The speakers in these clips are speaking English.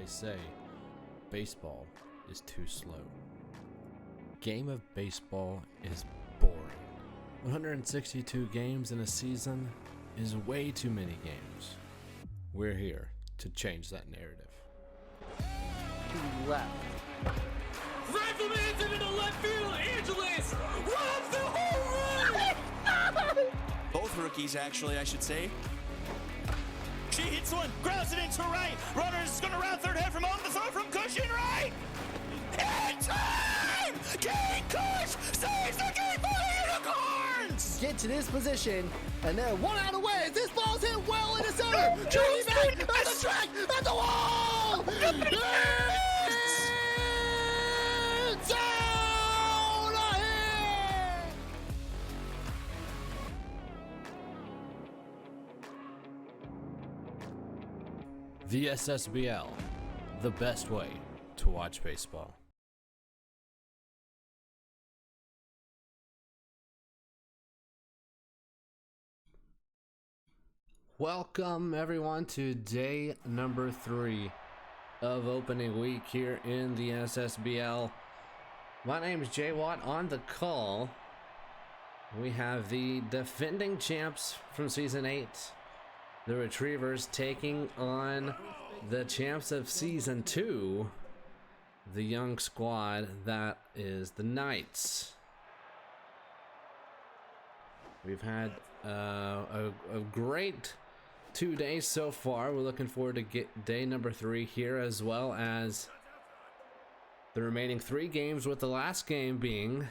they say baseball is too slow. Game of baseball is boring. 162 games in a season is way too many games. We're here to change that narrative. To left. Rifleman's into the left field. Angeles runs the home run. Both rookies, actually, I should say. She hits one, grounds it into right. Runner's gonna round third, head from home. The throw from Cushion right. In time! King Kush saves the game for the Unicorns! Get to this position, and then 1 out away. This ball's hit well into center. Shooting back at the track, at the wall. It's out of here. The Ssbl, the best way to watch baseball. Welcome everyone to day number 3 of opening week here in the Ssbl. My name is Jay Watt on the call. We have the defending champs from season 8, the Retrievers, taking on the champs of season 2, the young squad that is the Knights. We've had a great 2 days so far. We're looking forward to get day number 3 here, as well as the remaining 3 games, with the last game being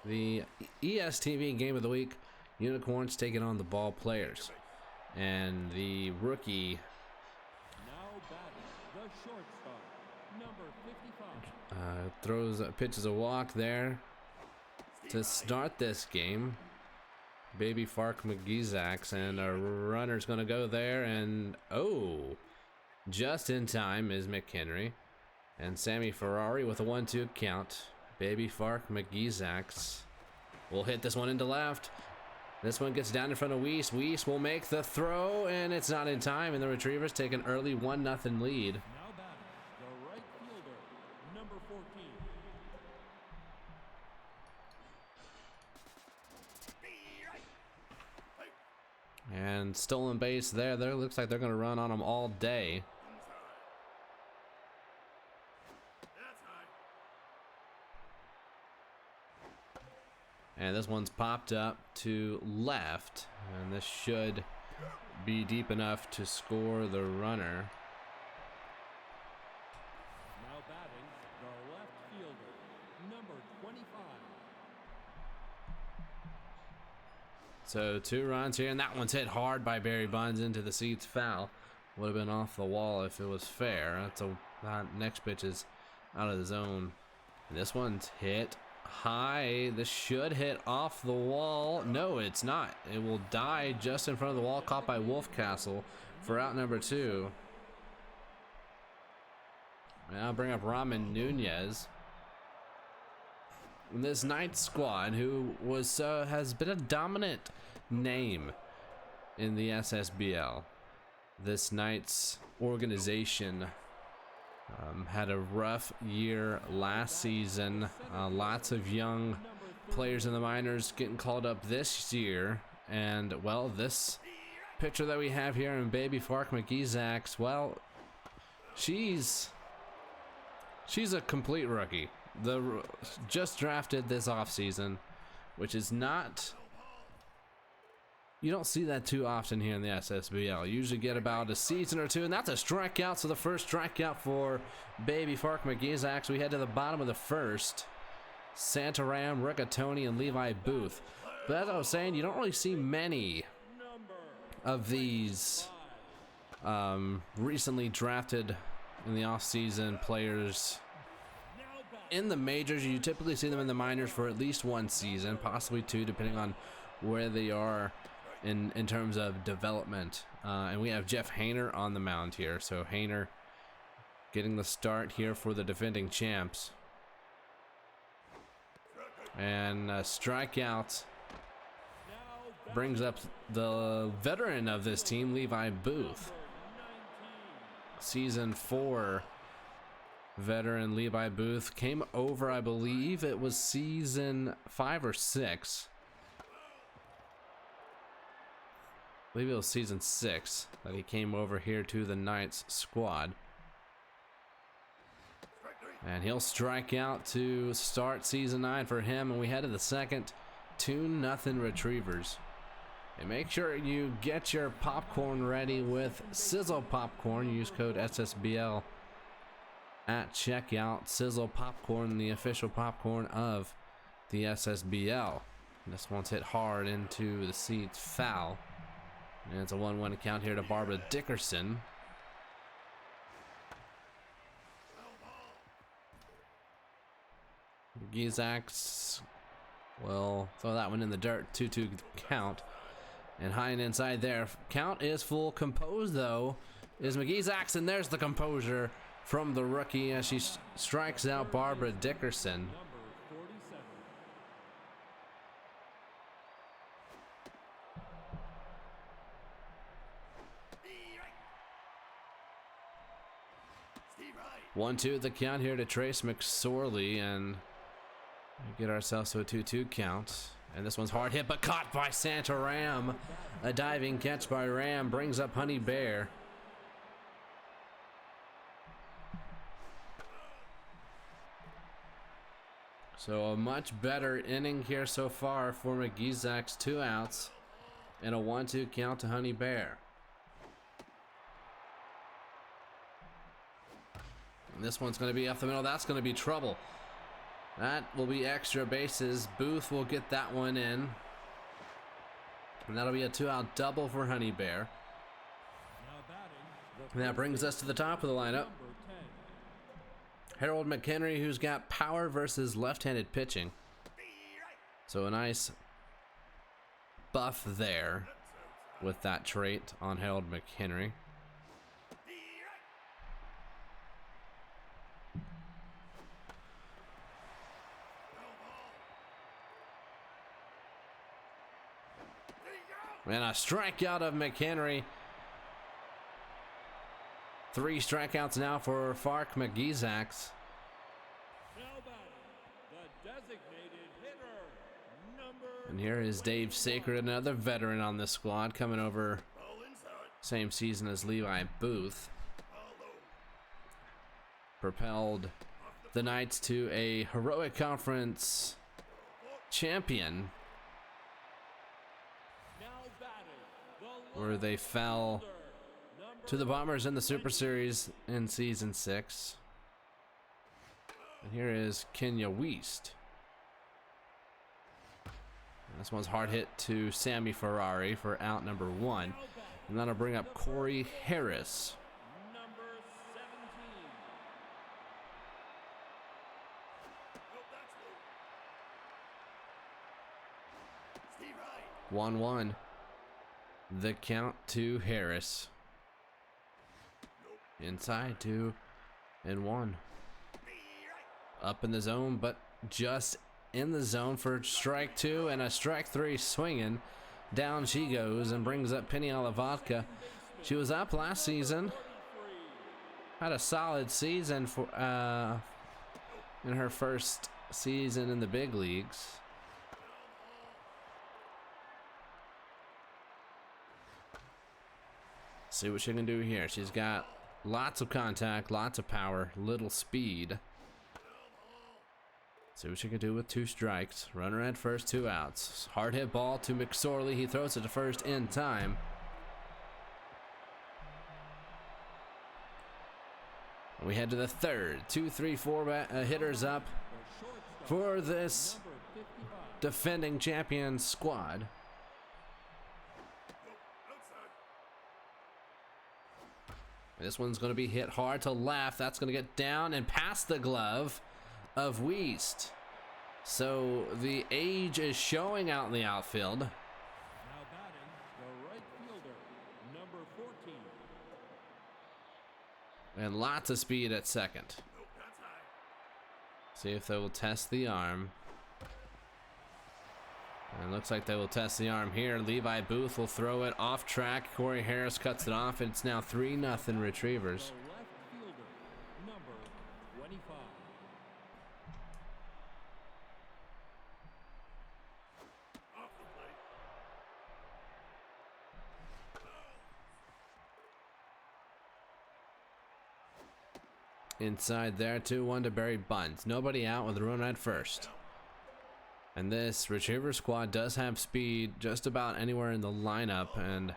the ESTV game of the week. Unicorns taking on the Ball Players, and the rookie pitches a walk there to start this game. Baby Fark McGeezax, and a runner's gonna go there, and just in time is McHenry, and Sammy Ferrari with a 1-2 count. Baby Fark McGeezax will hit this one into left. This one gets down in front of Weiss. Weiss will make the throw, and it's not in time, and the Retrievers take an early 1-0 lead. Now batting, the right fielder, number 14. And stolen base there. There looks like they're going to run on them all day. And this one's popped up to left, and this should be deep enough to score the runner. Now batting, the left fielder, number 25. So 2 runs here, and that one's hit hard by Barry Bonds into the seats, foul. Would have been off the wall if it was fair. That next pitch is out of the zone. And this one's hit high. This should hit off the wall. No, it's not. It will die just in front of the wall, caught by Wolfcastle for out number 2. And I'll bring up Ramen Nunez. This Knights squad, who has been a dominant name in the Ssbl. This Knights organization had a rough year last season. Lots of young players in the minors getting called up this year, and well, this picture that we have here in Baby Fark McGeezax, well, she's a complete rookie. Just drafted this offseason, which is not, you don't see that too often here in the Ssbl. You usually get about a season or 2, and that's a strikeout. So the first strikeout for Baby Fark McGeezax. We head to the bottom of the first. Santaram, Riccatoni, and Levi Booth. But as I was saying, you don't really see many of these recently drafted in the offseason players in the majors. You typically see them in the minors for at least 1 season, possibly 2, depending on where they are in terms of development. And we have Jeff Hainer on the mound here. So Hainer getting the start here for the defending champs. And a strikeout brings up the veteran of this team, Levi Booth. season 4 veteran Levi Booth came over, I believe it was season 5 or 6. I believe it was season 6 that he came over here to the Knights squad. And he'll strike out to start season 9 for him, and we head to the second. 2-0 Retrievers. And make sure you get your popcorn ready with Ssbl popcorn. Use code SSBL at checkout. Ssbl popcorn, the official popcorn of the SSBL. This one's hit hard into the seats, foul. And it's a 1-1 count here to Barbara Dickerson. Gizax will throw that one in the dirt. 2-2 count. And high and inside there. Count is full. Composed, though, is McGeezax, and there's the composure from the rookie as she strikes out Barbara Dickerson. Number 1-2 the count here to Trace McSorley, and we get ourselves to a 2-2 count. And this one's hard hit, but caught by Santa Ram. A diving catch by Ram brings up Honey Bear. So a much better inning here so far for McGeezax. 2 outs and a 1-2 count to Honey Bear. And this one's going to be up the middle. That's going to be trouble. That will be extra bases. Booth will get that one in. And that'll be a 2-out double for Honey Bear. And that brings us to the top of the lineup. Harold McHenry, who's got power versus left-handed pitching. So a nice buff there with that trait on Harold McHenry. And a strikeout of McHenry. 3 strikeouts now for Fark McGeezax. And here is Dave Sacred, another veteran on this squad, coming over same season as Levi Booth. Propelled the Knights to a heroic conference champion, where they fell to the Bombers in the Super Series in season 6. And here is Kenya Wiest. And this one's hard hit to Sammy Ferrari for out number 1. And that'll bring up Corey Harris. Number 17. 1-1. The count to Harris. Inside 2-1. Up in the zone, but just in the zone for strike 2 and a strike 3 swinging. Down she goes and brings up Penny Olivatka. She was up last season. Had a solid season for in her first season in the big leagues. See what she can do here. She's got lots of contact, lots of power, little speed. See what she can do with 2 strikes. Runner at first, 2 outs. Hard hit ball to McSorley. He throws it to first in time. We head to the third. 2, 3, 4 hitters up for this defending champion squad. This one's going to be hit hard to left. That's going to get down and past the glove of Wiest. So the age is showing out in the outfield. Now batting, the right fielder, number 14. And lots of speed at second. See if they will test the arm. And it looks like they will test the arm here. Levi Booth will throw it off track. Corey Harris cuts it off. It's now 3-0 Retrievers. The inside there. 2-1 to Barry Bunds. Nobody out with the run at first. And this retriever squad does have speed just about anywhere in the lineup, and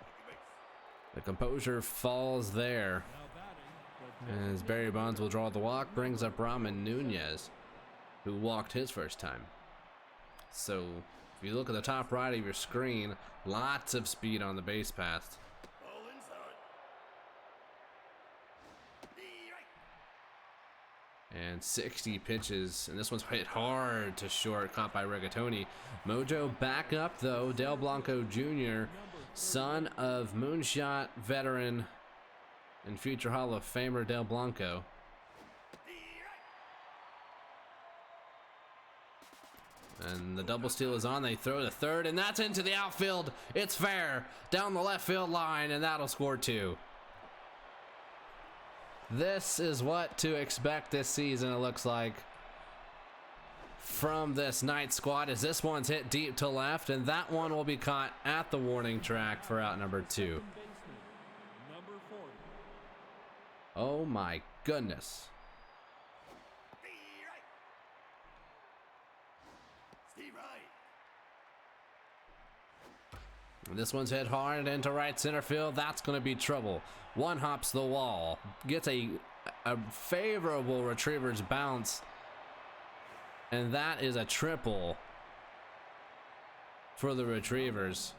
the composure falls there as Barry Bonds will draw the walk, brings up Ramen Nunez, who walked his first time. So if you look at the top right of your screen, lots of speed on the base paths. And 60 pitches, and this one's hit hard to short, caught by Rigatoni. Mojo back up though. Del Blanco Jr., son of moonshot veteran and future Hall of Famer Del Blanco. And the double steal is on. They throw to third, and that's into the outfield. It's fair down the left field line, and that'll score 2. This is what to expect this season, it looks like, from this Knights squad, as this one's hit deep to left, and that one will be caught at the warning track for out number 2. Oh my goodness. This one's hit hard into right center field. That's going to be trouble. One hops the wall, gets a favorable retriever's bounce, and that is a triple for the Retrievers.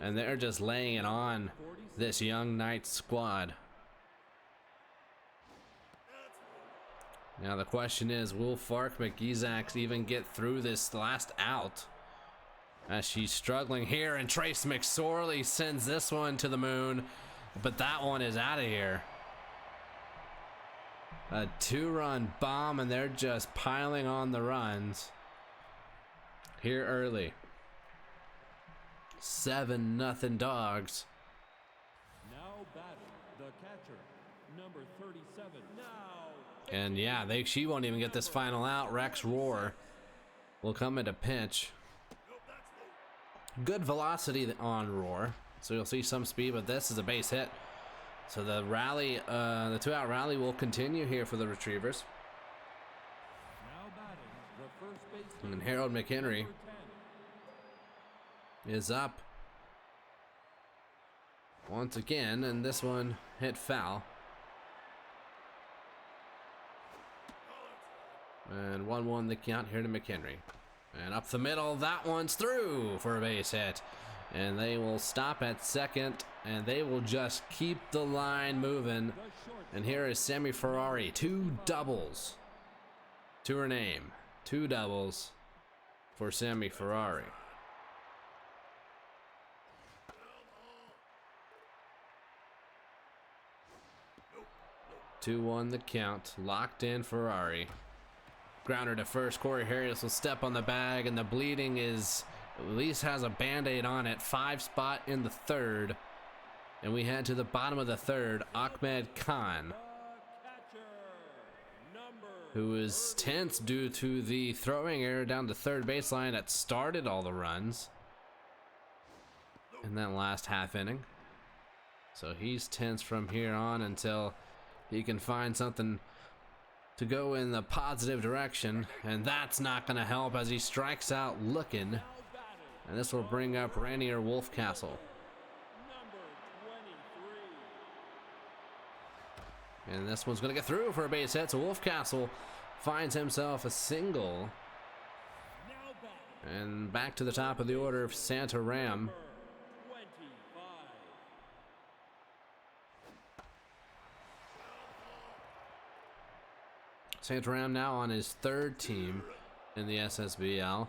And they're just laying it on this young Knights squad. Now the question is, will Fark McGeezaks even get through this last out? As she's struggling here, and Trace McSorley sends this one to the moon, but that one is out of here. A 2-run bomb, and they're just piling on the runs here early. 7-0 Dogs. Now batting the catcher, number 37. Now. And yeah, she won't even get this final out. Rex Roar will come into pitch. Good velocity on Roar, so you'll see some speed, but this is a base hit. So the rally, the 2-out rally will continue here for the Retrievers. Now batting the first baseman, And Harold McHenry number 10. is up once again, and this one hit foul. And 1-1 the count here to McHenry. And up the middle, that one's through for a base hit. And they will stop at second, and they will just keep the line moving. And here is Sammy Ferrari, 2 doubles to her name. 2 doubles for Sammy Ferrari. Two one the count, locked in Ferrari. Grounder to first. Corey Harris will step on the bag, and the bleeding is, at least has a band-aid on it. 5 spot in the third, and we head to the bottom of the third. Ahmed Khan, who is tense due to the throwing error down the third baseline that started all the runs in that last half inning. So he's tense from here on until he can find something to go in the positive direction, and that's not going to help as he strikes out looking. And this will bring up Rainier Wolfcastle. And this one's going to get through for a base hit, so Wolfcastle finds himself a single. And back to the top of the order of Santa Ram. Santa Ram now on his 3rd team in the SSBL.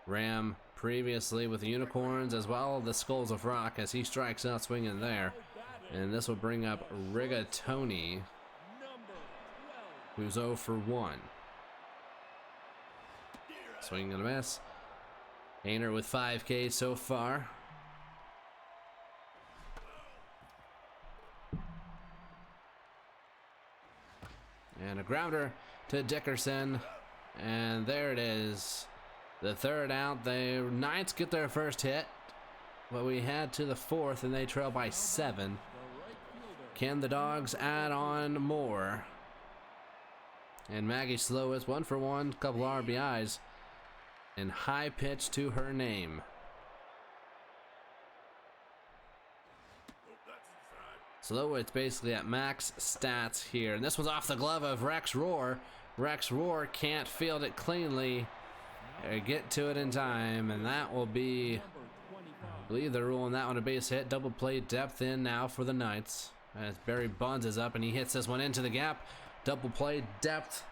Ram previously with the Unicorns, as well as the Skulls of Rock, as he strikes out swinging there. And this will bring up Rigatoni, who's 0 for 1. Swing and a miss. Hayner with 5 Ks so far. And a grounder to Dickerson. And there it is. The 3rd out. The Knights get their first hit, but we head to the 4th, and they trail by 7. Can the Dogs add on more? And Maggie Slowis, 1 for 1, couple RBIs, and high pitch to her name. Slowitz basically at max stats here. And this one's off the glove of Rex Roar. Rex Roar can't field it cleanly or get to it in time. And that will be, I believe they're ruling that one a base hit. Double play depth in now for the Knights. As Barry Bonds is up and he hits this one into the gap. Double play depth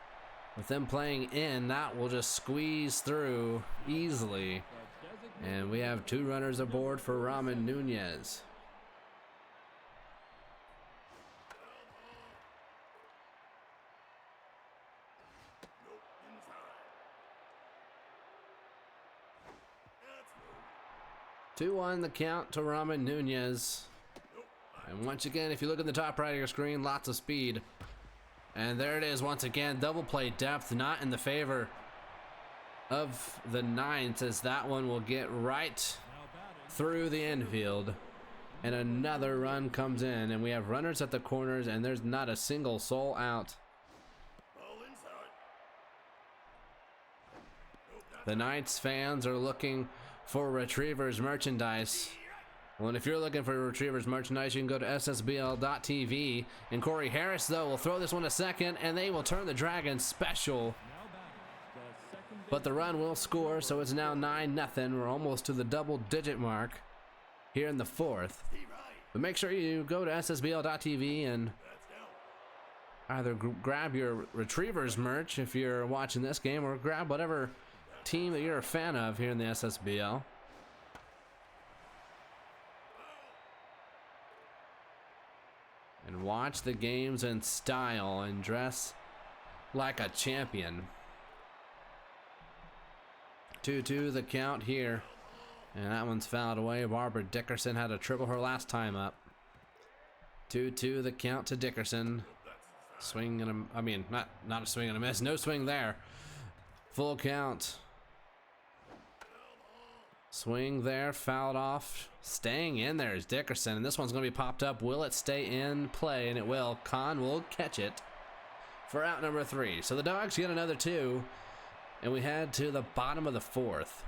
with them playing in. That will just squeeze through easily. And we have 2 runners aboard for Ramen Nunez. Two-1 the count to Ramen Nunez. And once again, if you look at the top right of your screen, lots of speed. And there it is once again. Double play depth not in the favor of the Knights, as that one will get right through the infield. And another run comes in. And we have runners at the corners, and there's not a single soul out. The Knights fans are looking for Retrievers merchandise. Well, and if you're looking for Retrievers merchandise, you can go to ssbl.tv. And Corey Harris, though, will throw this one to second, and they will turn the Dragons special. But the run will score, so it's now 9-0. We're almost to the double-digit mark here in the 4th. But make sure you go to ssbl.tv and either grab your Retrievers merch if you're watching this game, or grab whatever team that you're a fan of here in the SSBL. And watch the games in style and dress like a champion. 2-2 the count here. And that one's fouled away. Barbara Dickerson had a triple her last time up. 2-2 the count to Dickerson. Swing and a, I mean, not a swing and a miss. No swing there. Full count. Swing there, fouled off. Staying in there is Dickerson, and this one's going to be popped up. Will it stay in play? And it will. Kahn will catch it for out number 3. So the Dogs get another 2, and we head to the bottom of the 4th.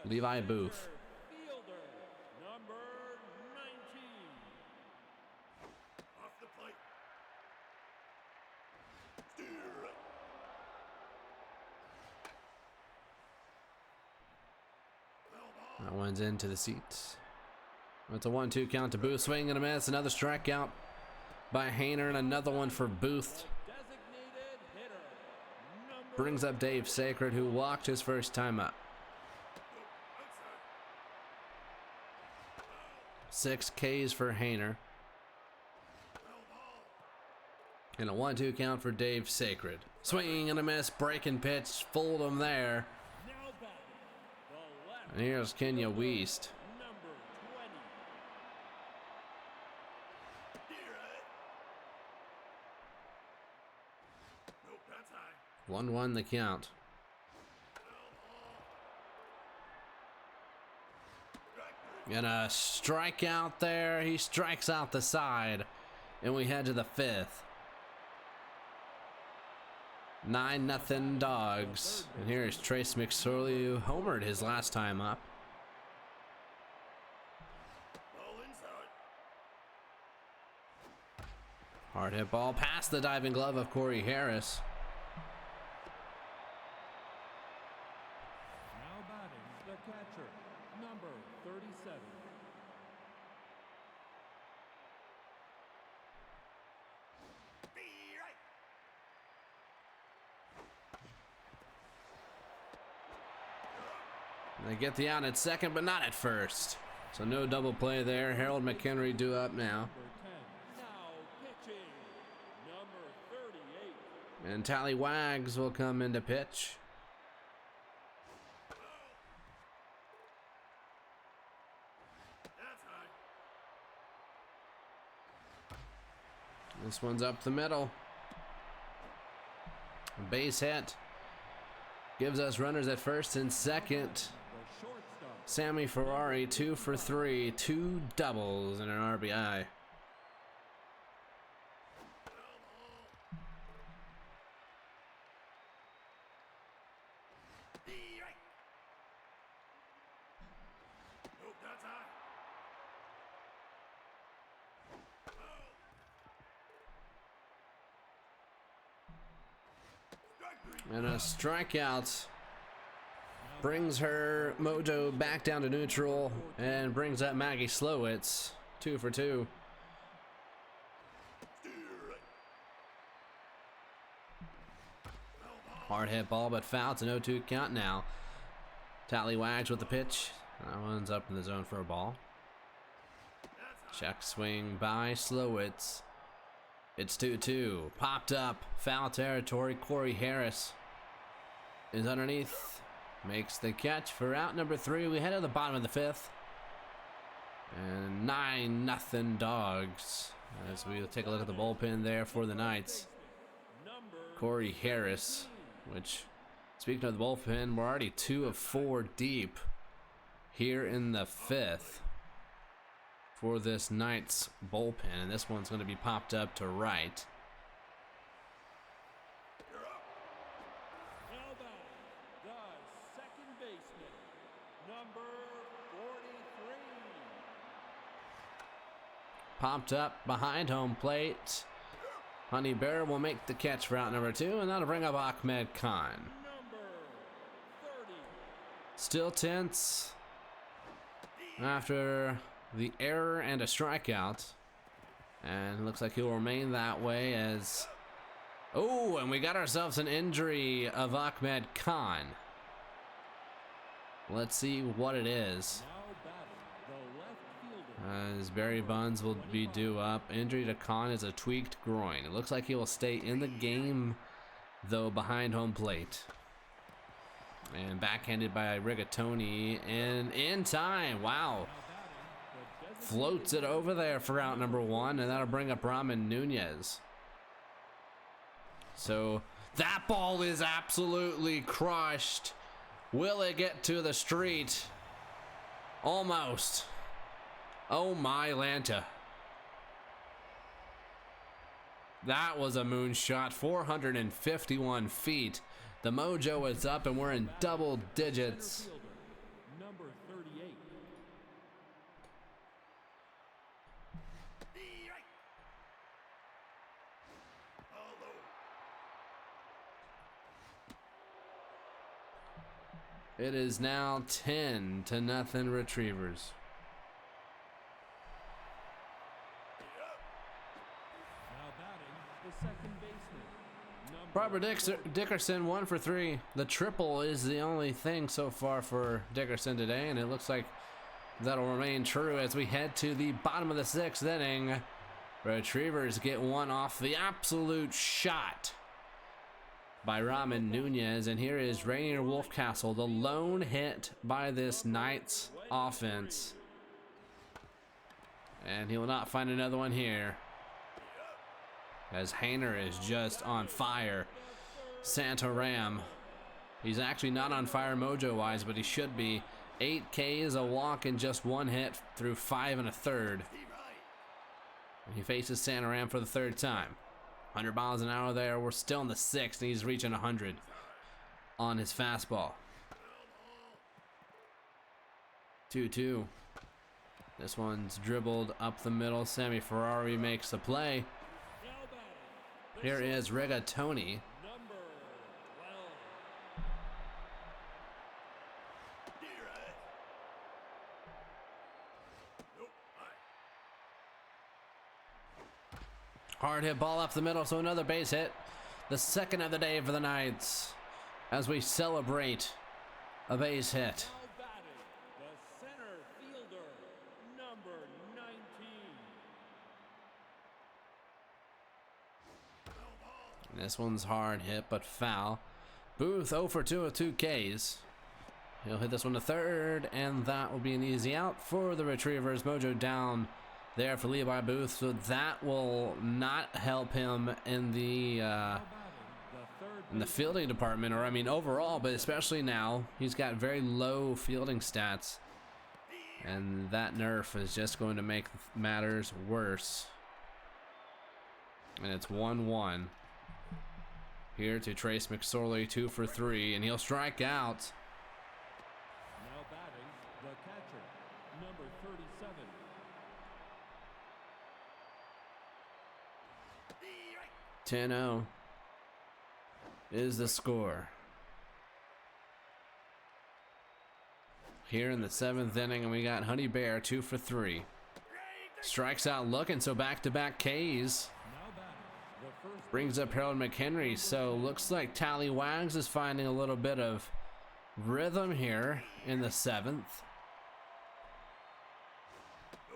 Levi Booth. That one's into the seats. It's a 1-2 count to Booth. Swing and a miss. Another strikeout by Hayner, and another one for Booth. Brings up Dave Sacred, who walked his first time up. 6 Ks for Hayner. And a 1-2 count for Dave Sacred. Swinging and a miss. Breaking pitch. Fooled him there. And here's Kenya Weast. 1-1 the count. And a strikeout there. He strikes out the side. And we head to the 5th. 9-0 Dogs. And here's Trace McSorley, who homered his last time up. Hard hit ball past the diving glove of Corey Harris. Now batting the catcher, number 37. They get the out at second, but not at first. So no double play there. Harold McHenry due up now. Now pitching, number 38. And Tally Wags will come into pitch. This one's up the middle. Base hit. Gives us runners at first and second. Sammy Ferrari, 2 for 3, 2 doubles and an RBI. And a strikeout brings her mojo back down to neutral and brings up Maggie Slowitz. 2 for 2. Hard hit ball, but foul. It's an 0-2 count now. Tallywags with the pitch. That one's up in the zone for a ball. Check swing by Slowitz. It's 2-2. Popped up. Foul territory. Corey Harris is underneath. Makes the catch for out number 3. We head to the bottom of the 5th. And 9-0 Dogs. As we take a look at the bullpen there for the Knights. Corey Harris, which, speaking of the bullpen, we're already 2 of 4 deep here in the 5th for this Knights bullpen. And this one's going to be popped up to right. Now batting, the second baseman, number 43. Popped up behind home plate. Honey Bear will make the catch for out number 2, and that'll bring up Ahmed Khan. Number 30. Still tense after the error and a strikeout. And it looks like he'll remain that way as... Oh, and we got ourselves an injury of Ahmed Khan. Let's see what it is. Now batting, the left fielder. As Barry Bonds will be due up. Injury to Khan is a tweaked groin. It looks like he will stay in the game, though, behind home plate. And backhanded by Rigatoni, and in time. Wow. Floats it over there for out number 1, and that'll bring up Raman Nunez. So that ball is absolutely crushed. Will it get to the street? Almost. Oh my Lanta. That was a moonshot, 451 feet. The mojo is up and we're in double digits. Number 38. It is now 10-0 Retrievers. Now batting, the second baseman, number Robert Dickerson 1 for 3. The triple is the only thing so far for Dickerson today, and it looks like that'll remain true as we head to the bottom of the 6th inning. Retrievers get one off the absolute shot by Raman Nunez, and here is Rainier Wolfcastle, the lone hit by this Knights offense. And he will not find another one here, as Hainer is just on fire. Santa Ram, he's actually not on fire mojo-wise, but he should be. 8 Ks, a walk, and just 1 hit through 5 1/3. And he faces Santa Ram for the 3rd time. 100 miles an hour there. We're still in the 6th, and he's reaching 100 on his fastball. 2-2. This one's dribbled up the middle. Sammy Ferrari makes the play. now batting, Here is Rigatoni. number 12. Hard hit ball up the middle, so another base hit. The 2nd of the day for the Knights as we celebrate a base hit. Now batting, the center fielder, number 19. And this one's hard hit, but foul. Booth 0 for 2 with 2 Ks. He'll hit this one to 3rd, and that will be an easy out for the Retrievers. Mojo down there for Levi Booth, so that will not help him in the fielding department, or I mean overall, but especially now. He's got very low fielding stats, and that nerf is just going to make matters worse. And it's 1-1. Here to Trace McSorley, 2 for 3, and he'll strike out. Now batting, the catcher, number 37. 10-0 is the score. Here in the 7th inning, and we got Honey Bear 2 for 3. Strikes out looking, so back-to-back Ks. Brings up Harold McHenry, so looks like Tally Wags is finding a little bit of rhythm here in the 7th.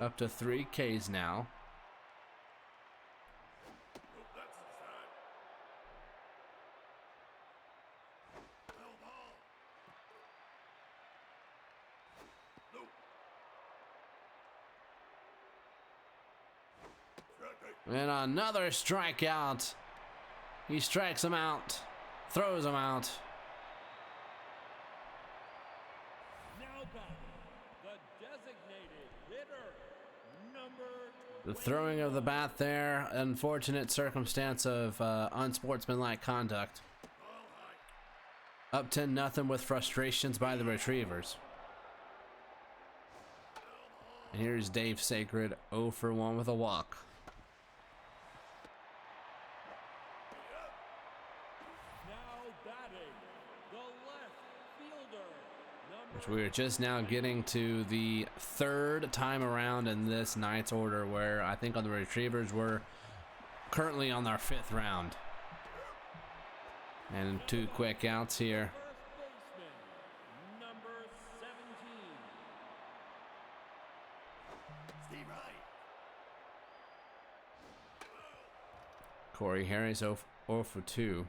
Up to 3 Ks now. And another strikeout. He strikes him out, throws him out. Now batting, the designated hitter, number The throwing of the bat there, unfortunate circumstance of unsportsmanlike conduct. Up 10-0 with frustrations by the Retrievers. And here's Dave Sacred, 0 for 1 with a walk. Which we are just now getting to the 3rd time around in this night's order, where I think on the Retrievers we're currently on our 5th round. And 2 quick outs here. number 17. Corey Harris 0 for 2.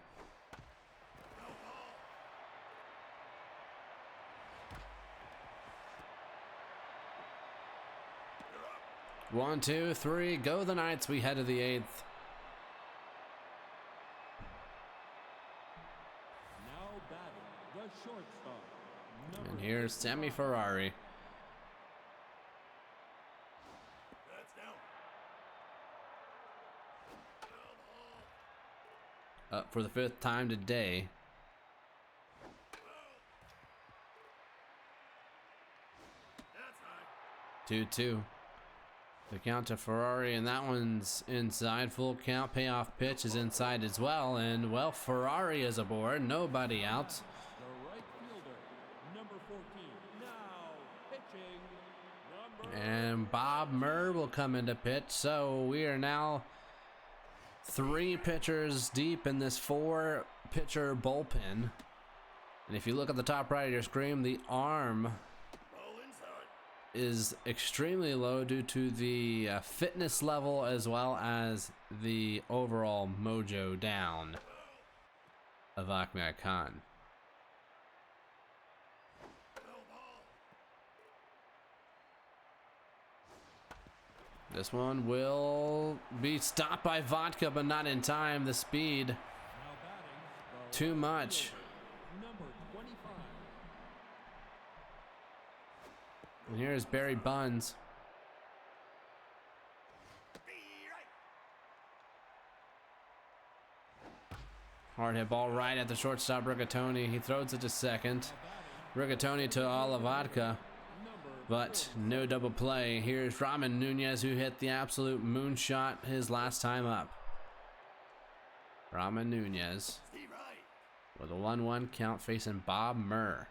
One, two, three, go the Knights. We head to the 8th. Now batting, the shortstop, And here's Sammy Ferrari. Up for the 5th time today. 2-2. The count to Ferrari, and that one's inside. Full count. Payoff pitch is inside as well. And, well, Ferrari is aboard. Nobody out. the right fielder, number 14. Now pitching, number And Bob Murr will come into pitch. So we are now 3 pitchers deep in this 4-pitcher bullpen. And if you look at the top right of your screen, the arm is extremely low due to the fitness level as well as the overall mojo down of Ahmed Khan. This one will be stopped by Vodka, but not in time. The speed, now batting, the too much. number 25. And here's Barry Buns. Hard hit ball right at the shortstop, Rigatoni. He throws it to second. Rigatoni to Olavodka, but no double play. Here's Raman Nunez, who hit the absolute moonshot his last time up. Raman Nunez with a 1-1 count facing Bob Murr.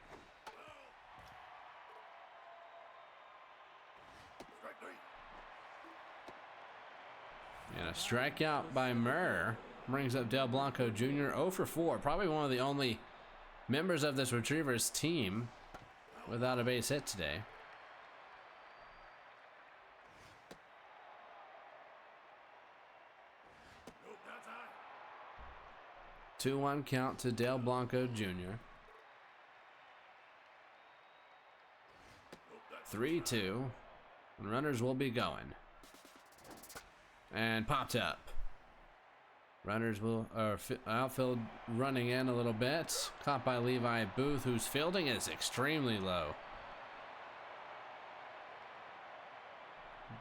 And a strikeout by Murr brings up Del Blanco Jr. 0 for 4. Probably one of the only members of this Retrievers team without a base hit today. Nope, 2-1 count to Del Blanco Jr. 3-2. And runners will be going. And popped up. Runners will, outfield running in a little bit. Caught by Levi Booth, whose fielding is extremely low.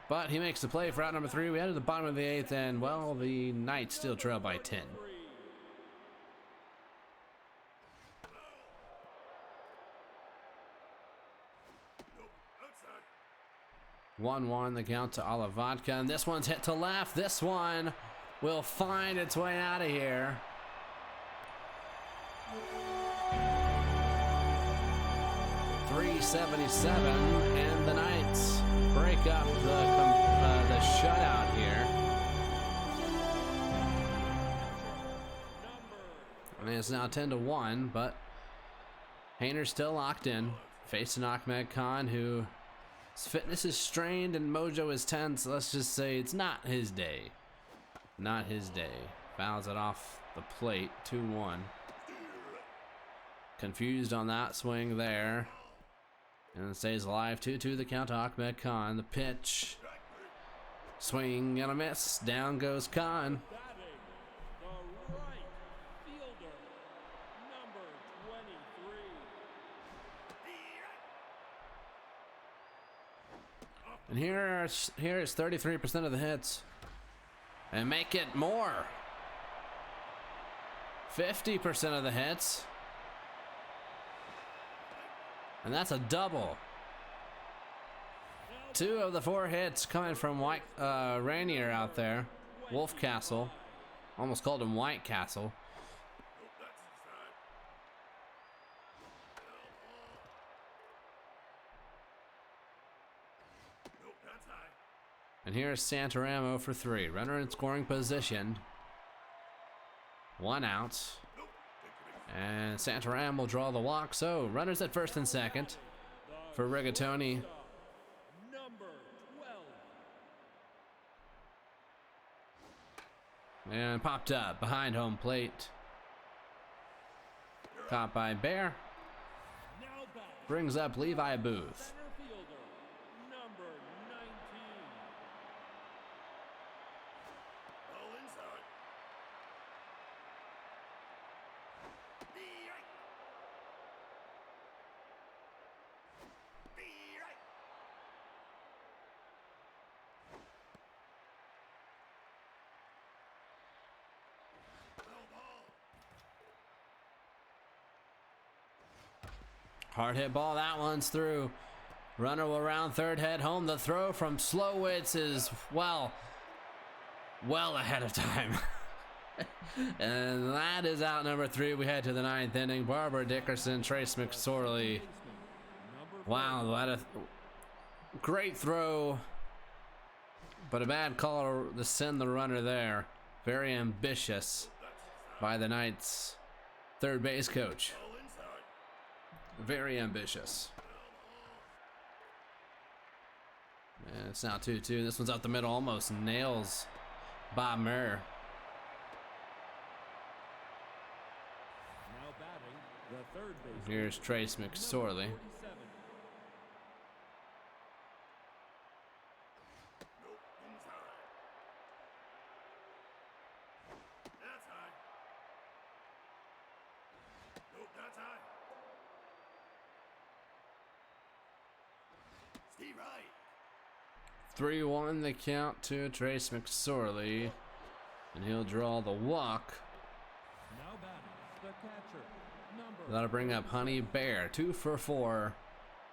But he makes the play for out number 3. We head to the bottom of the 8th, and, well, the Knights still trail by 10. 1-1 the count to Vodka, and this one's hit to left. This one will find its way out of here. .377, and the Knights break up the shutout here. And it's now 10-1, but Hayner's still locked in, facing Ahmed Khan, who his fitness is strained and mojo is tense. Let's just say it's not his day. Not his day. Fouls it off the plate, 2-1. Confused on that swing there. And it stays alive, 2-2 the count to Ahmed Khan. The pitch. Swing and a miss. Down goes Khan. The right fielder, number 23. And here is 33% of the hits. And make it more. 50% of the hits. And that's a double. 2 of the 4 hits coming from Rainier out there. Wolfcastle. Almost called him White Castle. And here's Santaramo for 3. Runner in scoring position. 1 out. And Santaramo will draw the walk. So runners at first and second for Rigatoni. Number 12. And popped up behind home plate. Caught by Bear. Now back. Brings up Levi Booth. Center fielder, number 19. Hard hit ball, that one's through. Runner will round third, head home. The throw from Slowitz is well ahead of time. And that is out number 3. We head to the 9th inning. Barbara Dickerson, Trace McSorley. Wow, what a great throw, but a bad call to send the runner there. Very ambitious by the Knights' third base coach. Very ambitious. And it's now 2-2. This one's up the middle, almost nails Bob Murr. Now batting, the third baseman. Here's Trace McSorley. Number 47. Steve Wright. 3-1 the count to Trace McSorley. And he'll draw the walk. Now batting, the catcher, number. That'll bring up Honey Bear. 2 for 4.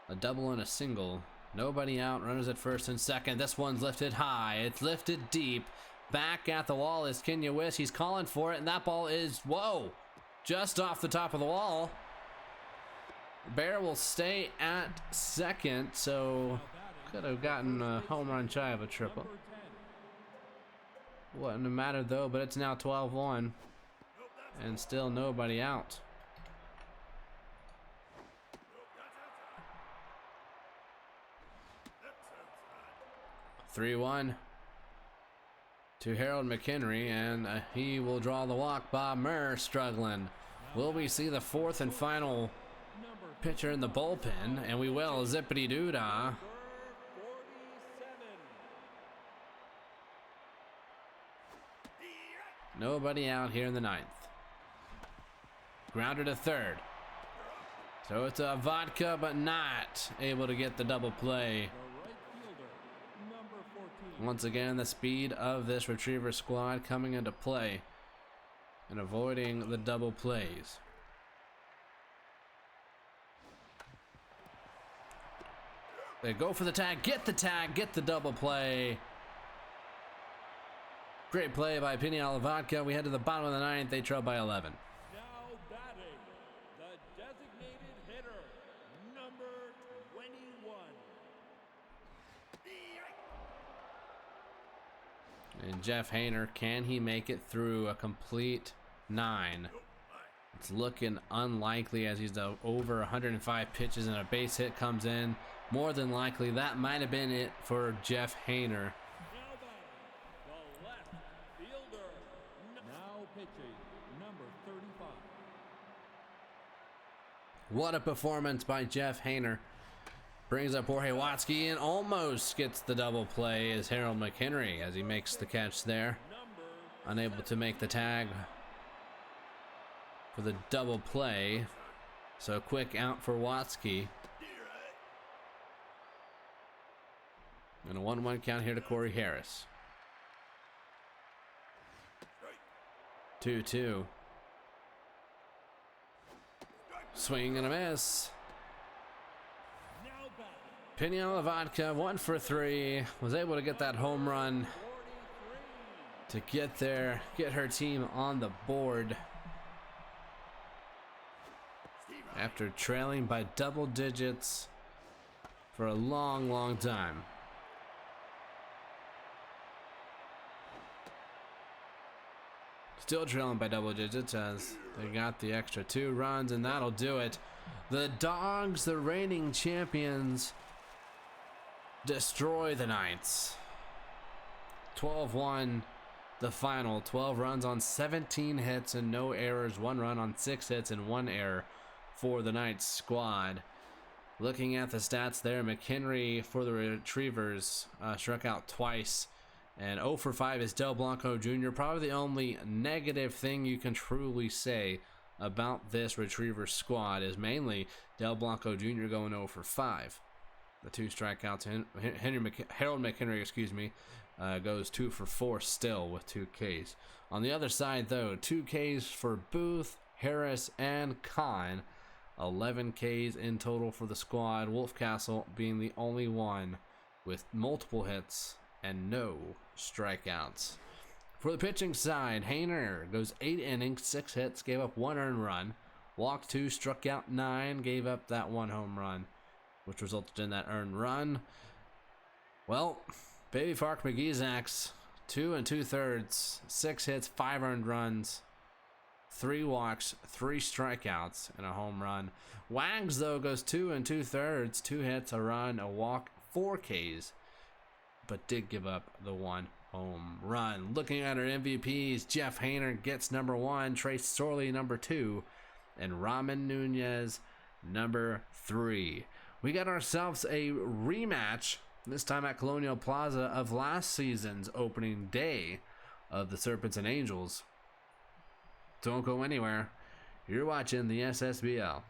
A double and a single. Nobody out. Runners at first and second. This one's lifted high. It's lifted deep. Back at the wall is Kenya Wiss. He's calling for it, and that ball is, whoa, just off the top of the wall. Bear will stay at second, so could have gotten a home run shy of a triple. Number 10. Wouldn't have mattered though, but it's now 12-1 and still nobody out. Three 3-1 to Harold McHenry, and he will draw the walk. Bob Murr struggling. Will we see the 4th and final pitcher in the bullpen? And we will. Zippity doo-dah. Number 47. Nobody out here in the 9th. Grounded to third. So it's a vodka, but not able to get the double play. The right fielder, number 14. Once again, the speed of this retriever squad coming into play and avoiding the double plays. They go for the tag, get the double play. Great play by Piniella Vodka. We head to the bottom of the ninth. They trail by 11. Now batting, the designated hitter, number 21. And Jeff Hainer, can he make it through a complete 9? It's looking unlikely as he's over 105 pitches and a base hit comes in. More than likely, that might have been it for Jeff Hainer. Now batting, the left fielder. Now pitching, number 35. What a performance by Jeff Hainer. Brings up Jorge Watsky and almost gets the double play as Harold McHenry as he makes the catch there. Unable to make the tag for the double play. So quick out for Watsky. And a 1-1 count here to Corey Harris. 2-2. Swing and a miss. Piniella Vodka, 1 for 3, was able to get that home run to get there, get her team on the board after trailing by double digits for a long time. Still trailing by double digits as they got the extra 2 runs, and that'll do it. The Dogs, the reigning champions, destroy the Knights. 12-1 the final. 12 runs on 17 hits and no errors. 1 run on 6 hits and 1 error for the Knights squad. Looking at the stats there, McHenry for the Retrievers struck out twice. And 0 for 5 is Del Blanco Jr. Probably the only negative thing you can truly say about this Retriever squad is mainly Del Blanco Jr. going 0 for 5. The 2 strikeouts. Harold McHenry, goes 2 for 4 still with 2 Ks. On the other side, though, 2 Ks for Booth, Harris, and Kahn. 11 Ks in total for the squad. Wolfcastle being the only one with multiple hits and no strikeouts. For the pitching side, Hainer goes 8 innings, 6 hits, gave up 1 earned run. Walked 2, struck out 9, gave up that 1 home run, which resulted in that earned run. Well, Baby Fark McGeezax, 2 2/3, 6 hits, 5 earned runs, 3 walks, 3 strikeouts, and a home run. Wags, though, goes 2 2/3, 2 hits, a run, a walk, 4 Ks, but did give up the 1 home run. Looking at our MVPs, Jeff Hainer gets number 1, Trace Sorley number 2, and Ramen Nunez number 3. We got ourselves a rematch, this time at Colonial Plaza, of last season's opening day of the Serpents and Angels. Don't go anywhere. You're watching the SSBL.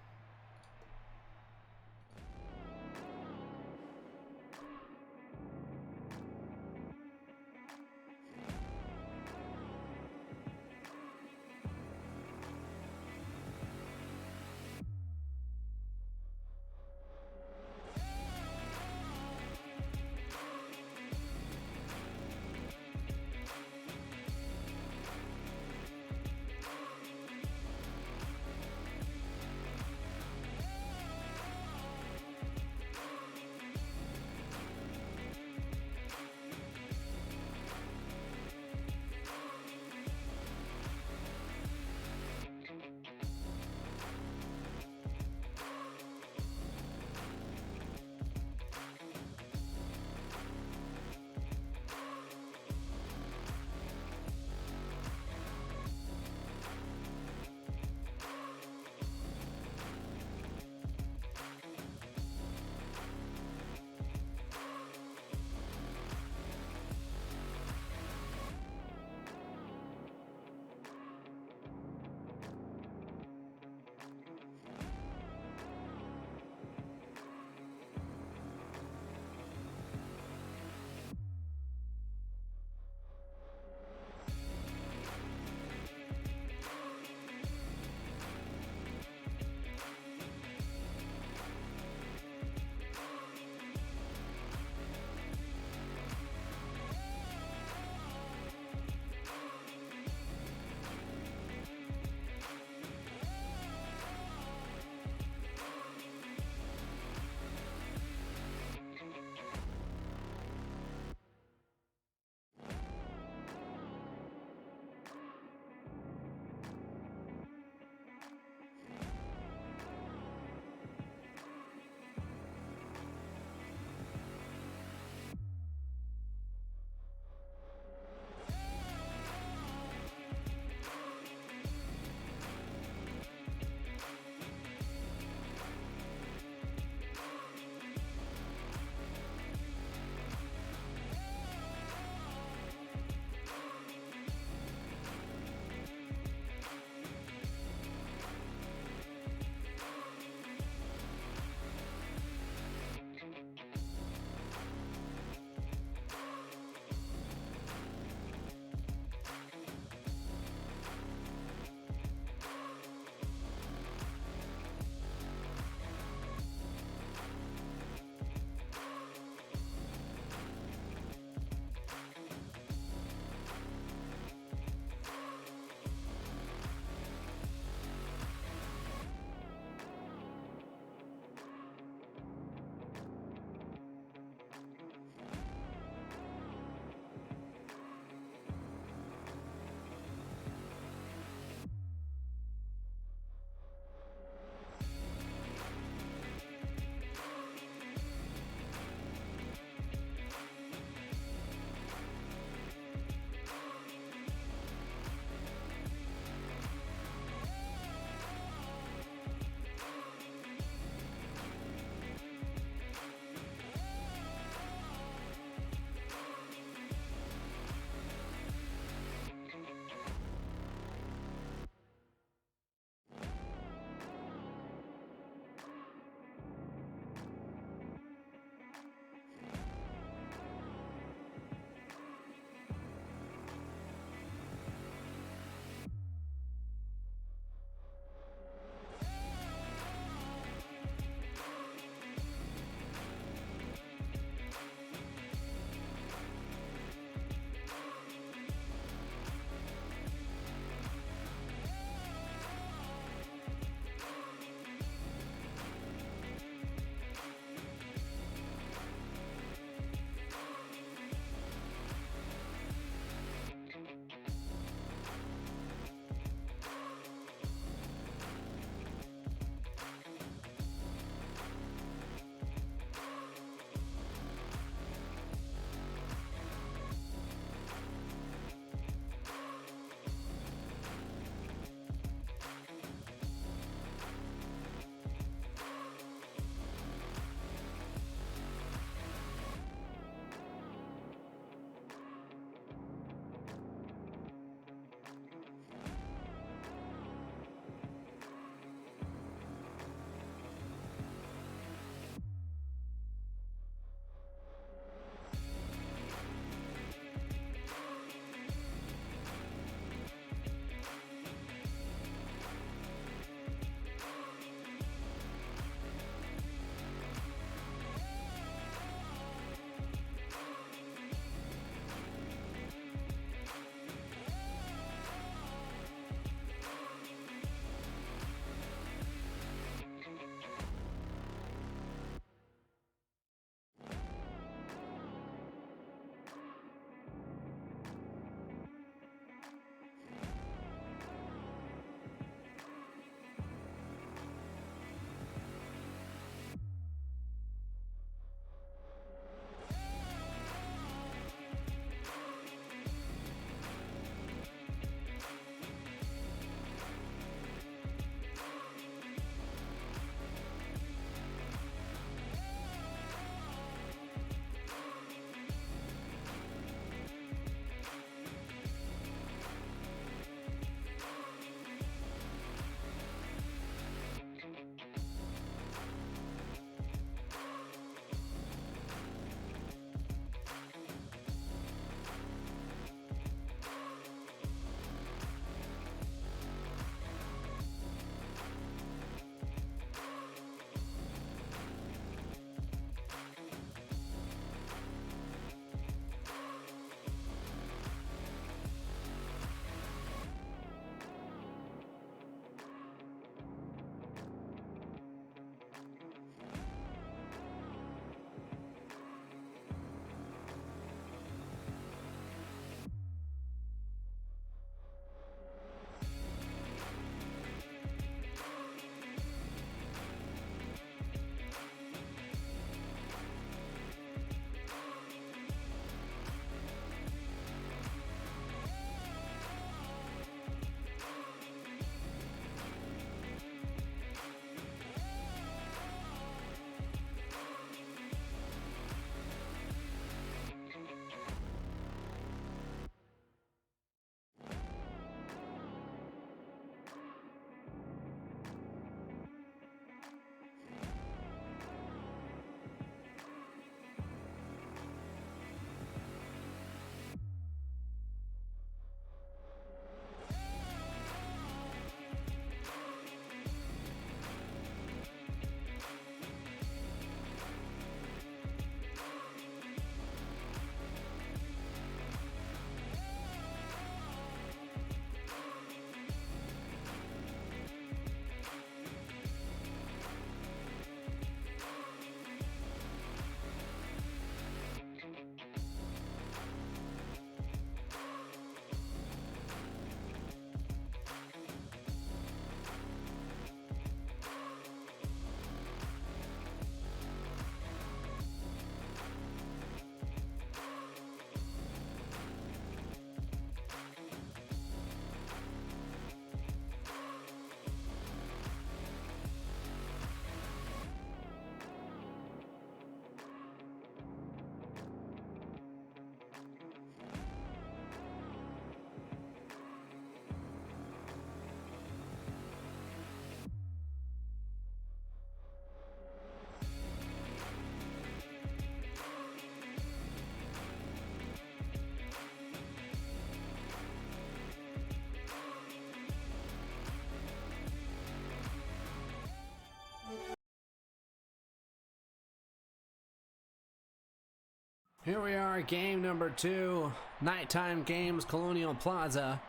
Here we are, game number 2, nighttime games, Colonial Plaza.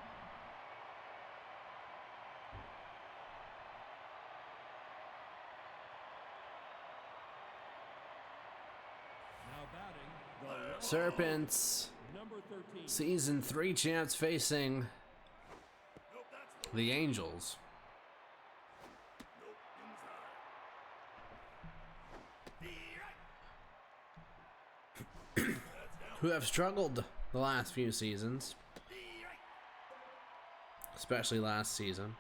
Serpents, season 3 champs facing the Angels. Who have struggled the last few seasons, especially last season.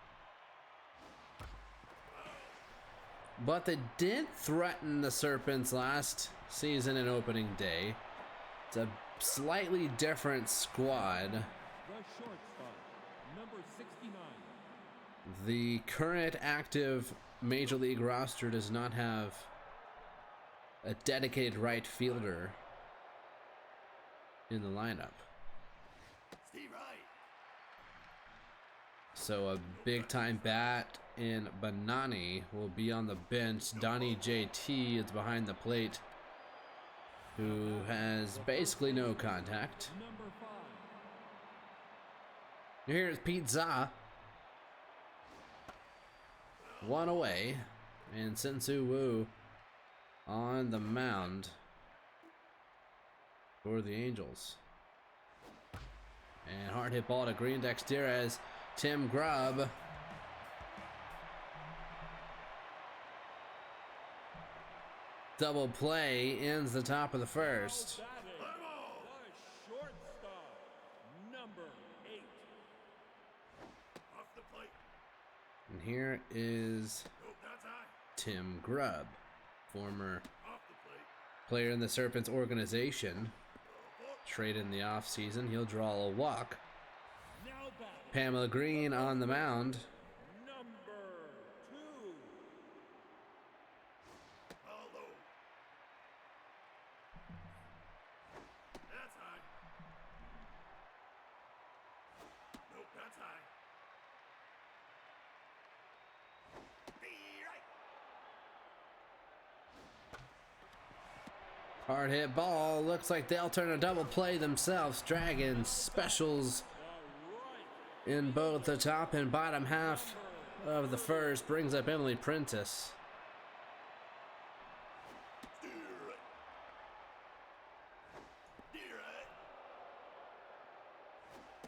But they did threaten the Serpents last season and opening day. It's a slightly different squad. The shortstop, number 69. The current active Major League roster does not have a dedicated right fielder in the lineup. Steve Wright. So a big time bat in Banani will be on the bench. Donnie JT is behind the plate, who has basically no contact. Number 5. Here's Pizza. One away. And Sensu Wu on the mound for the Angels. And hard hit ball to Green Dexterez. Tim Grubb. Double play ends the top of the first. The shortstop, number 8. Off the plate. And here is Nope, that's high. Tim Grubb, former Off the plate. player in the Serpents organization. Trade in the offseason. He'll draw a walk. Now batting, Pamela Green on the mound. number 2. Ball low. That's high. Nope, that's high. Right. Hard hit ball. Looks like they'll turn a double play themselves. Dragons specials in both the top and bottom half of the first. Brings up Emily Prentice. Steer right. Steer right.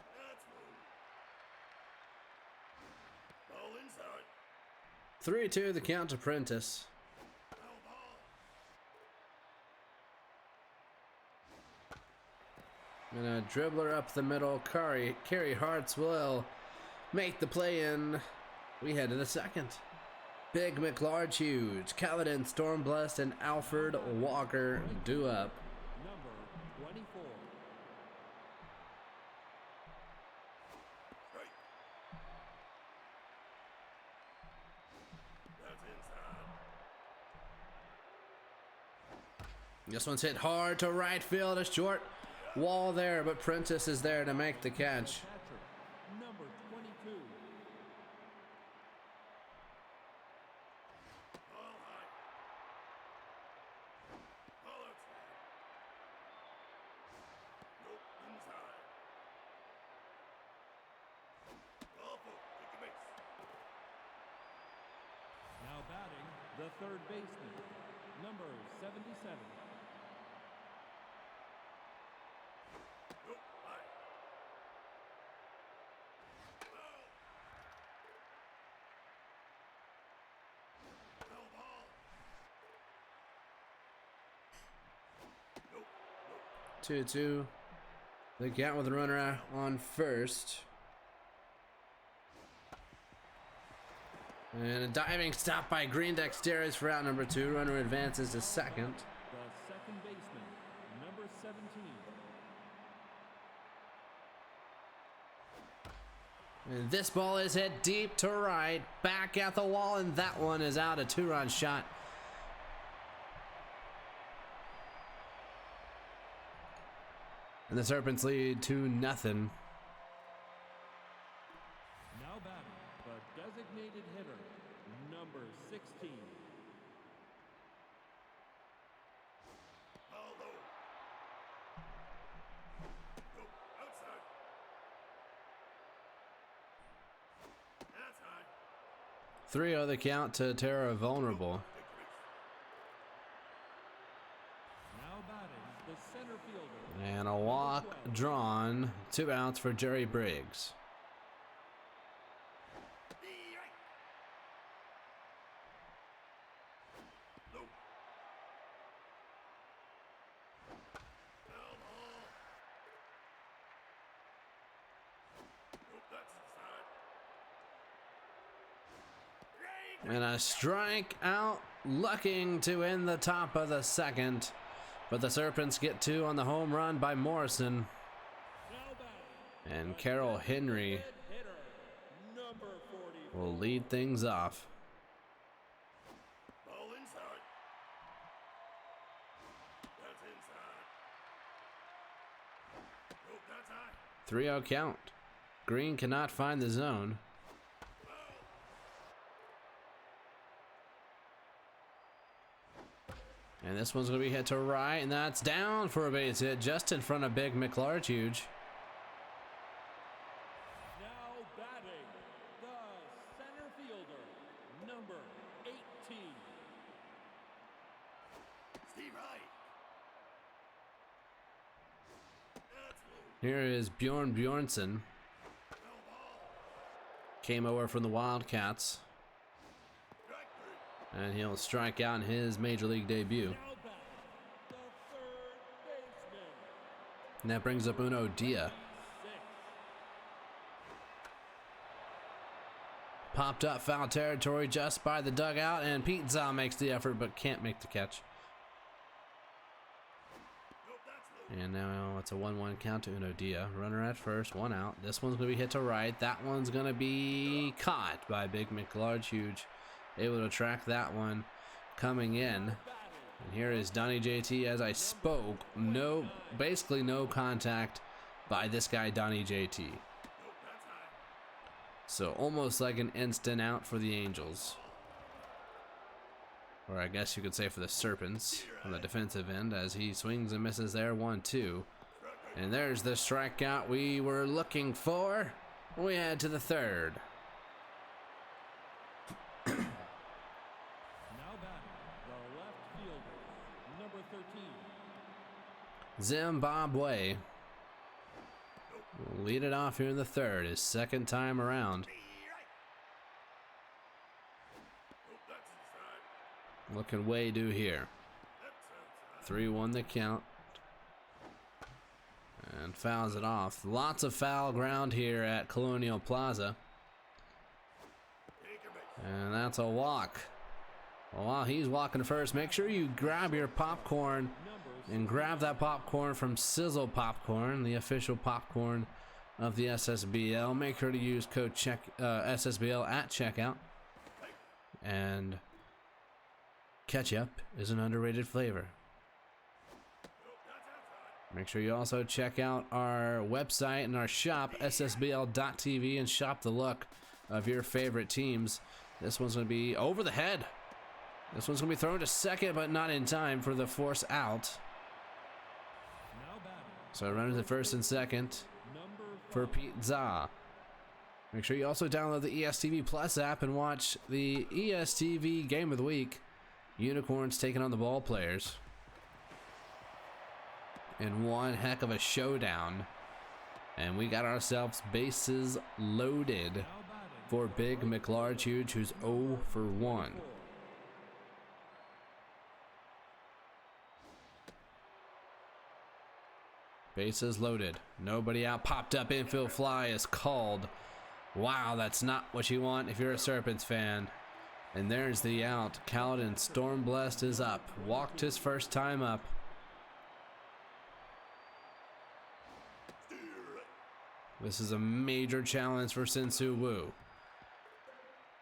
That's low. Ball inside. 3-2 the count to Prentice. Foul ball. And a dribbler up the middle. Carrie Hartz will make the play in. We head to the second. Big McLarge Huge, Kaladin Stormblessed, and Alfred Walker do up. Number 24. Straight. That's inside. This one's hit hard to right field. A short wall there, but Prentice is there to make the catch. Catcher, number 22. Ball high. Ball outside. Nope, inside. Ball full. Take the base. Now batting, the third baseman, number 77. Nope, high. Foul. Foul ball. Nope, nope. 2-2. The count with the runner on first. And a diving stop by Green Dexterez for out number 2. Runner advances to second. The second baseman, number 17. And this ball is hit deep to right, back at the wall, and that one is out. A 2-run shot. And the Serpents lead 2-0. Now batting, the designated hitter, number 16. Ball low. 3-0 the count to Terra Vulnerable. Now batting the center fielder. And a walk drawn. 2 outs for Jerry Briggs. And a strikeout, looking to end the top of the second. But the Serpents get 2 on the home run by Morrison. And Carroll Henry will lead things off. Ball inside. That's inside. Nope, that's high. 3-0 count. Green cannot find the zone. And this one's going to be hit to right, and that's down for a base hit just in front of Big McLarge. Now batting the center fielder, number 18. Steve Wright. That's low. Here is Bjorn Bjornsson. Came over from the Wildcats. Strike 3. And he'll strike out in his major league debut. Now batting the third baseman. And that brings up Uno Dia. 6. Popped up foul territory just by the dugout, and Pete Za makes the effort but can't make the catch. Nope, that's low. And now it's a 1-1 count to Uno Dia. Runner at first, 1 out. This one's going to be hit to right. That one's going to be caught by Big McLarge. Able to track that one coming in. And here is Donnie JT. As I spoke, basically no contact by this guy Donnie JT. Nope, that's high. So almost like an instant out for the Angels. Or I guess you could say for the Serpents on the defensive end, as he swings and misses there. 1-2. And there's the strikeout we were looking for. We head to the third. Now batting the left fielder, number 13. Zimbabwe will lead it off here in the third, his second time around. Nope, that's inside. Looking way due here. That's outside. 3-1 the count. And fouls it off. Lots of foul ground here at Colonial Plaza. Take a base. And that's a walk. Well, while he's walking first, make sure you grab your popcorn and grab that popcorn from Ssbl Popcorn, the official popcorn of the SSBL. Make sure to use code SSBL at checkout. And ketchup is an underrated flavor. Make sure you also check out our website and our shop, ssbl.tv, and shop the look of your favorite teams. This one's going to be over the head. This one's going to be thrown to second, but not in time for the force out. Now batting So runners at first and second number for Pete Za. Make sure you also download the ESTV Plus app and watch the ESTV Game of the Week. Unicorns taking on the Ball Players. In one heck of a showdown. And we got ourselves bases loaded now batting for Big McLarge, who's 0 for 1. Bases loaded. Nobody out. Popped up infield fly is called. Wow, that's not what you want if you're a Serpents fan. And there's the out. Caledon Stormblessed is up. Walked his first time up. This is a major challenge for Sinsu Wu.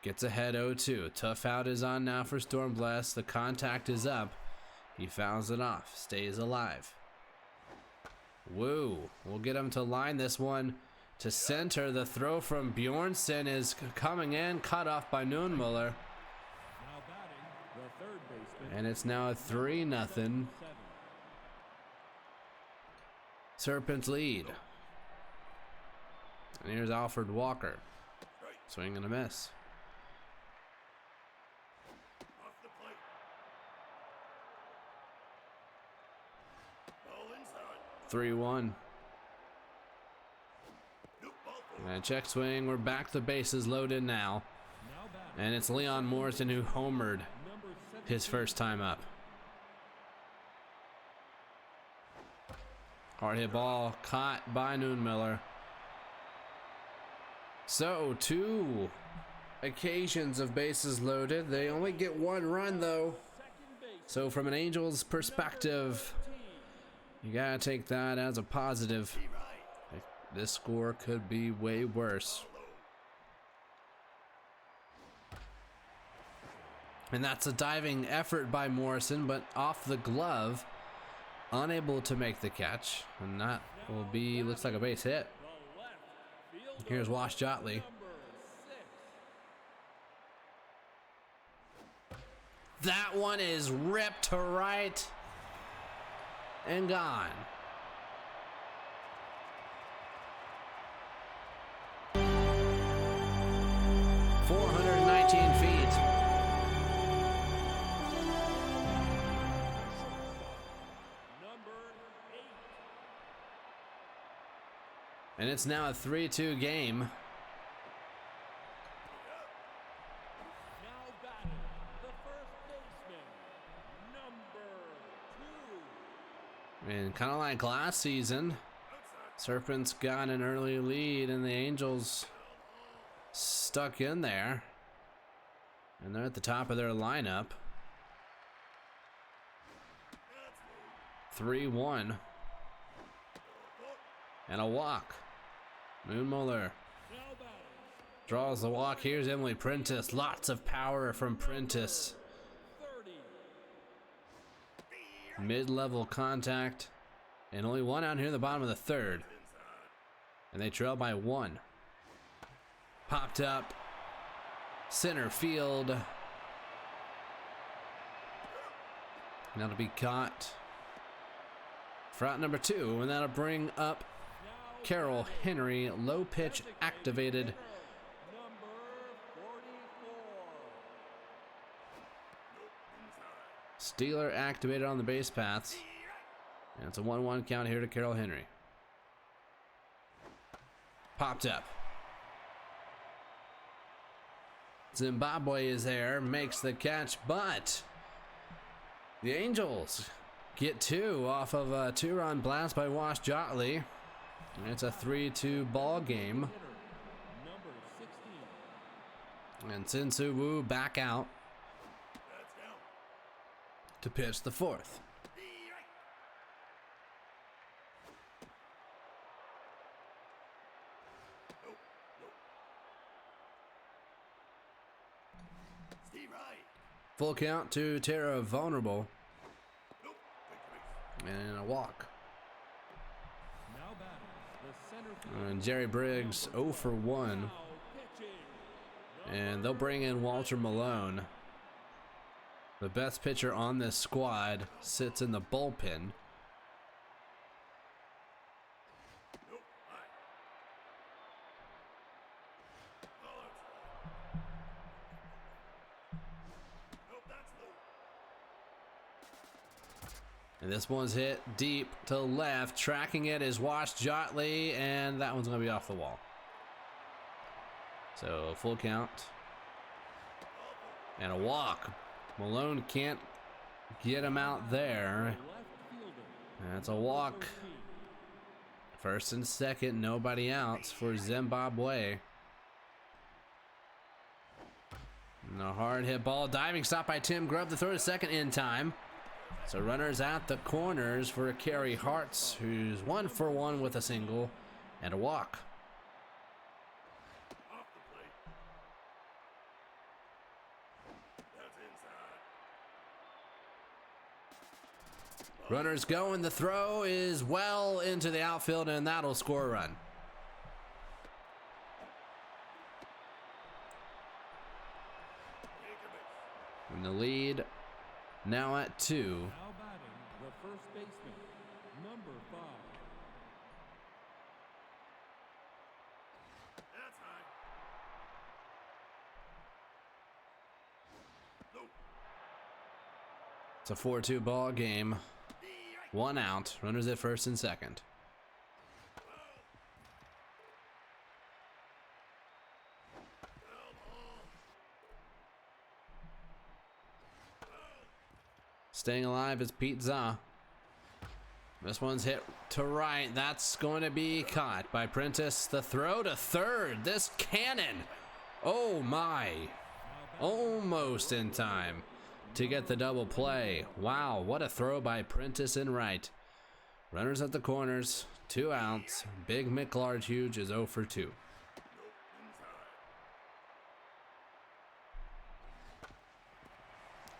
Gets ahead 0-2. Tough out is on now for Stormblessed. The contact is up. He fouls it off. Stays alive. Wu will get him to line this one to center. The throw from Bjornsson is coming in. Cut off by Noonmuller. now batting the third baseman. And it's now a 3-0. 7. Serpents lead. And here's Alfred Walker. Swing and a miss. 3-1. And check swing. We're back to bases loaded now. And it's Leon Morrison who homered his first time up. Hard hit ball caught by Noonmiller. So 2 occasions of bases loaded. They only get 1 run though. So from an Angels perspective, you gotta take that as a positive. This score could be way worse. And that's a diving effort by Morrison, but off the glove, unable to make the catch. And that will be, looks like a base hit. Here's Wash Jotley. That one is ripped to right and gone. And it's now a 3-2 game. Now batting, the first baseman, number 2. And kind of like last season, Serpents got an early lead and the Angels stuck in there. And they're at the top of their lineup. 3-1. And a walk. Noonmiller draws the walk. Here's Emily Prentice. Lots of power from Prentice. Mid-level contact. And only 1 out here in the bottom of the 3rd. And they trail by 1. Popped up. Center field. And that'll be caught. Front number 2. And that'll bring up Carroll Henry, low pitch activated. Steeler activated on the base paths. And it's a 1-1 count here to Carroll Henry. Popped up. Zimbabwe is there, makes the catch, but the Angels get 2 off of a 2-run blast by Wash Jotley. It's a 3-2 ball game. And Sinsu Wu back out to pitch the 4th. Full count to Tara Vulnerable. And a walk. And Jerry Briggs 0 for 1. And they'll bring in Walter Malone. The best pitcher on this squad sits in the bullpen. And this one's hit deep to left. Tracking it is Wash Jotley, and that one's going to be off the wall. So full count. And a walk. Malone can't get him out there. That's a walk. First and second, nobody outs for Zimbabwe. And a hard hit ball. Diving stop by Tim Grubb to throw to second in time. So runners at the corners for Carey Hartz, who's 1 for 1 with a single and a walk. Runners go, and the throw is well into the outfield, and that'll score a run. And the lead now at 2. Now batting, the first baseman, number 5. That's high. It's a 4-2 ball game. 1 out. Runners at first and second. Staying alive is Pete Za. This one's hit to right. That's going to be caught by Prentice. The throw to third. This cannon. Oh my. Almost in time to get the double play. Wow, what a throw by Prentice in right. Runners at the corners. 2 outs. Big Mick Large Huge is 0 for 2.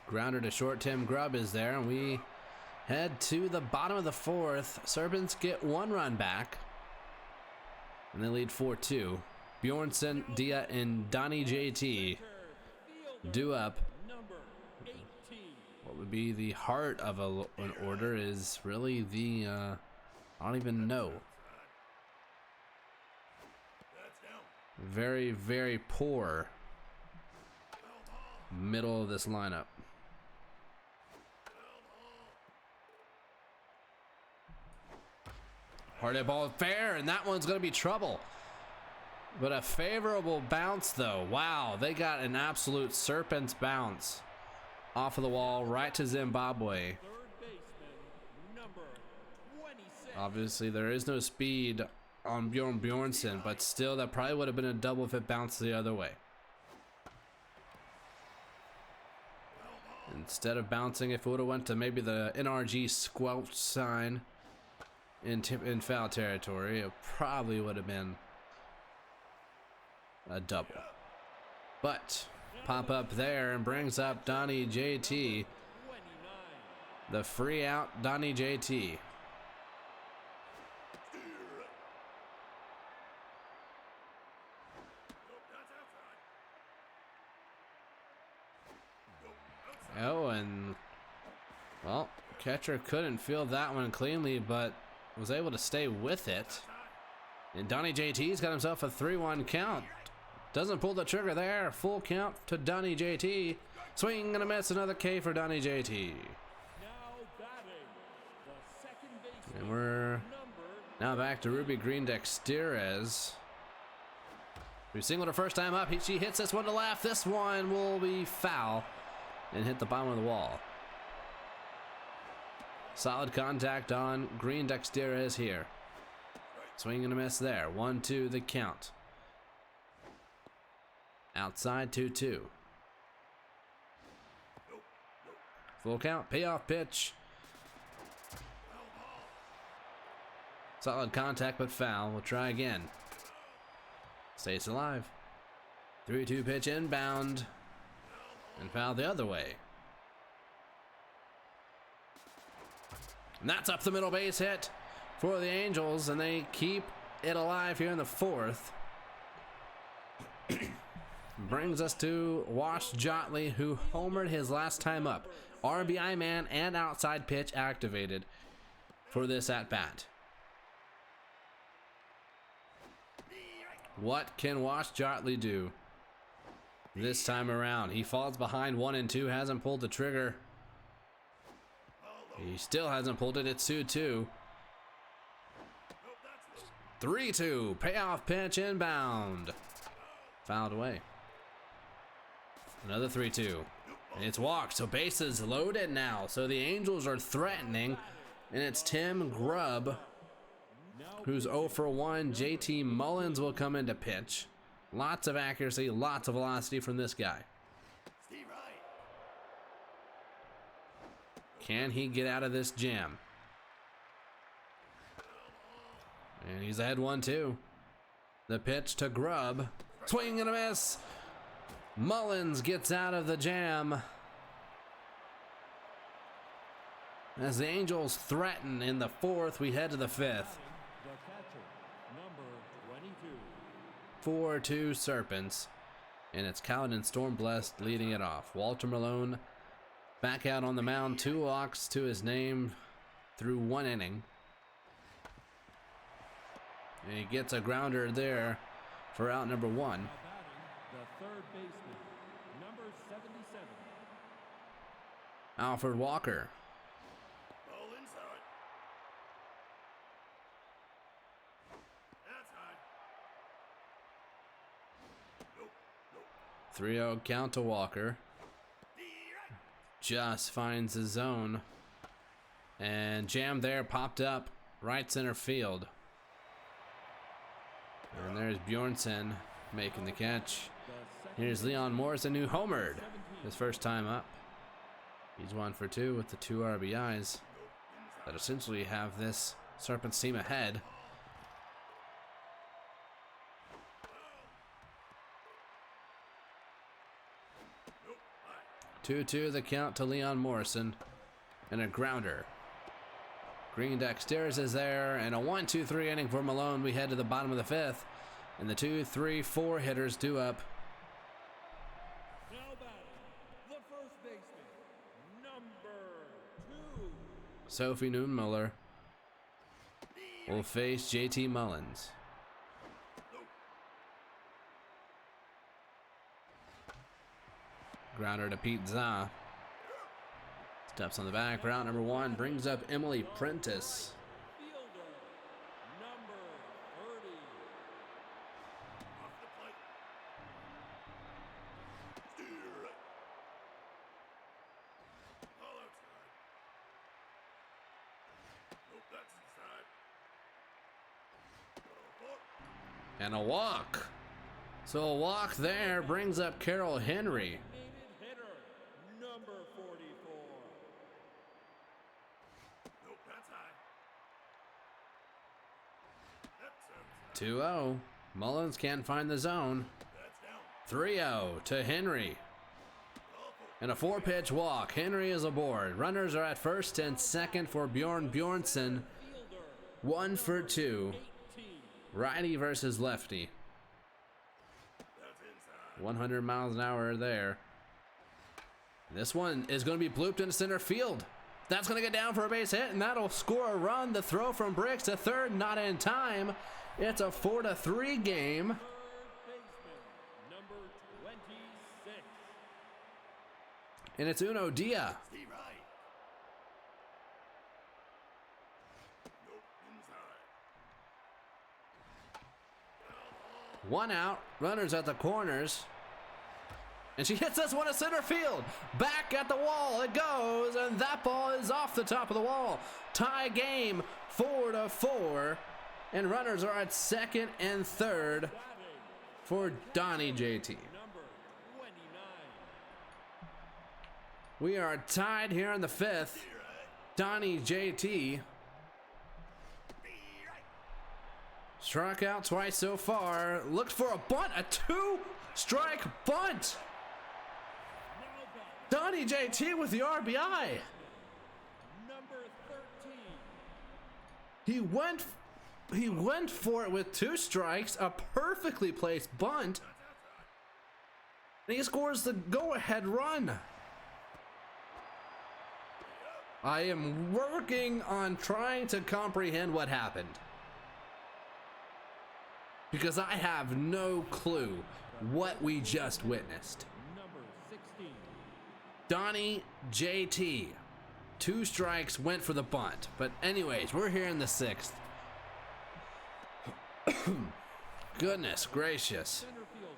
Grounder to short. Tim Grubb is there, and we head to the bottom of the 4th. Serpents get 1 run back, and they lead 4-2. Bjornson, Dia, and Donnie JT due up. What would be the heart of an order is really the, I don't even know. Very, very poor middle of this lineup. Hard hit ball fair, and that one's going to be trouble. But a favorable bounce, though. Wow, they got an absolute serpent's bounce off of the wall right to Zimbabwe. Obviously, there is no speed on Bjorn Bjornsson, but still, that probably would have been a double if it bounced the other way. Instead of bouncing, if it would have went to maybe the NRG squelch sign in foul territory, it probably would have been a double. But pop up there and brings up Donnie JT. The free out Donnie JT. Oh, and well, catcher couldn't field that one cleanly, but was able to stay with it. And Donnie JT's got himself a 3-1 count. Doesn't pull the trigger there. Full count to Donnie JT. Swing and a miss. Another K for Donnie JT. And we're now back to Ruby Green Dexterez. We singled her first time up. She hits this one to left. This one will be foul and hit the bottom of the wall. Solid contact on Green Dexterez here. Swing and a miss there. 1-2 the count. Outside 2-2. Full count. Payoff pitch. Solid contact but foul. We'll try again. Stays alive. 3-2 pitch inbound. And foul the other way. And that's up the middle base hit for the Angels, and they keep it alive here in the 4th. Brings us to Wash Jotley, who homered his last time up. RBI man and outside pitch activated for this at bat. What can Wash Jotley do this time around? He falls behind 1-2, hasn't pulled the trigger. He still hasn't pulled it. It's 2-2. 3-2. Payoff pitch inbound. Fouled away. Another 3-2. And it's walked. So bases loaded now. So the Angels are threatening. And it's Tim Grubb, who's 0 for 1. JT Mullins will come into pitch. Lots of accuracy, lots of velocity from this guy. Can he get out of this jam? And he's ahead 1-2. The pitch to Grubb. Swing and a miss. Mullins gets out of the jam. As the Angels threaten in the 4th, we head to the 5th. 4-2 Serpents. And it's Cowden Stormblessed leading it off. Walter Malone back out on the mound. 2 walks to his name through 1 inning. And he gets a grounder there for out number 1. The third baseman, number 77. Alfred Walker. 3-0 count to Walker. Just finds the zone. And jam there, popped up right center field. And there's Bjornsson making the catch. Here's Leon Morrison, who homered his first time up. He's 1 for 2 with the 2 RBIs that essentially have this Serpents team ahead. Two the count to Leon Morrison, and a grounder. Green deck stairs is there, and a 1-2-3 inning for Malone. We head to the bottom of the 5th, and the 2, 3, 4 hitters due up. Now batting, the first baseman, number 2. Sophie Noonmiller will face JT Mullins. Grounder to Pete Za. Steps on the back. Route number 1 brings up Emily Prentice. Fielder, number 30. Off the plate. All outside. Nope, that's inside. And a walk. So a walk there brings up Carol Henry. Designated hitter, number 44. Nope, that's high. That's outside. 2-0. Mullins can't find the zone. That's down. 3-0 to Henry. And a 4-pitch walk. Henry is aboard. Runners are at first and second for Bjorn Bjornsson. 1 for 2. Righty versus lefty. That's inside. 100 miles an hour there. This one is going to be blooped into center field. That's going to get down for a base hit, and that'll score a run. The throw from Briggs to third, not in time. It's a 4-3 game. Third baseman, number 26. And it's Uno Dia. Stay right. Nope, inside. 1 out. Runners at the corners. And she hits this one to center field. Back at the wall it goes, and that ball is off the top of the wall. Tie game, 4-4. And runners are at second and third Batting, for Donnie JT. number 29. We are tied here in the 5th. Donnie JT struck out twice so far. Looked for a bunt, a 2-strike bunt. Donnie JT with the RBI. Number 13. He went for it with 2 strikes, a perfectly placed bunt. And he scores the go-ahead run. I am working on trying to comprehend what happened, because I have no clue what we just witnessed. Number 16. Donnie JT, 2 strikes, went for the bunt. But anyways, we're here in the 6th. Goodness gracious. Center fielder,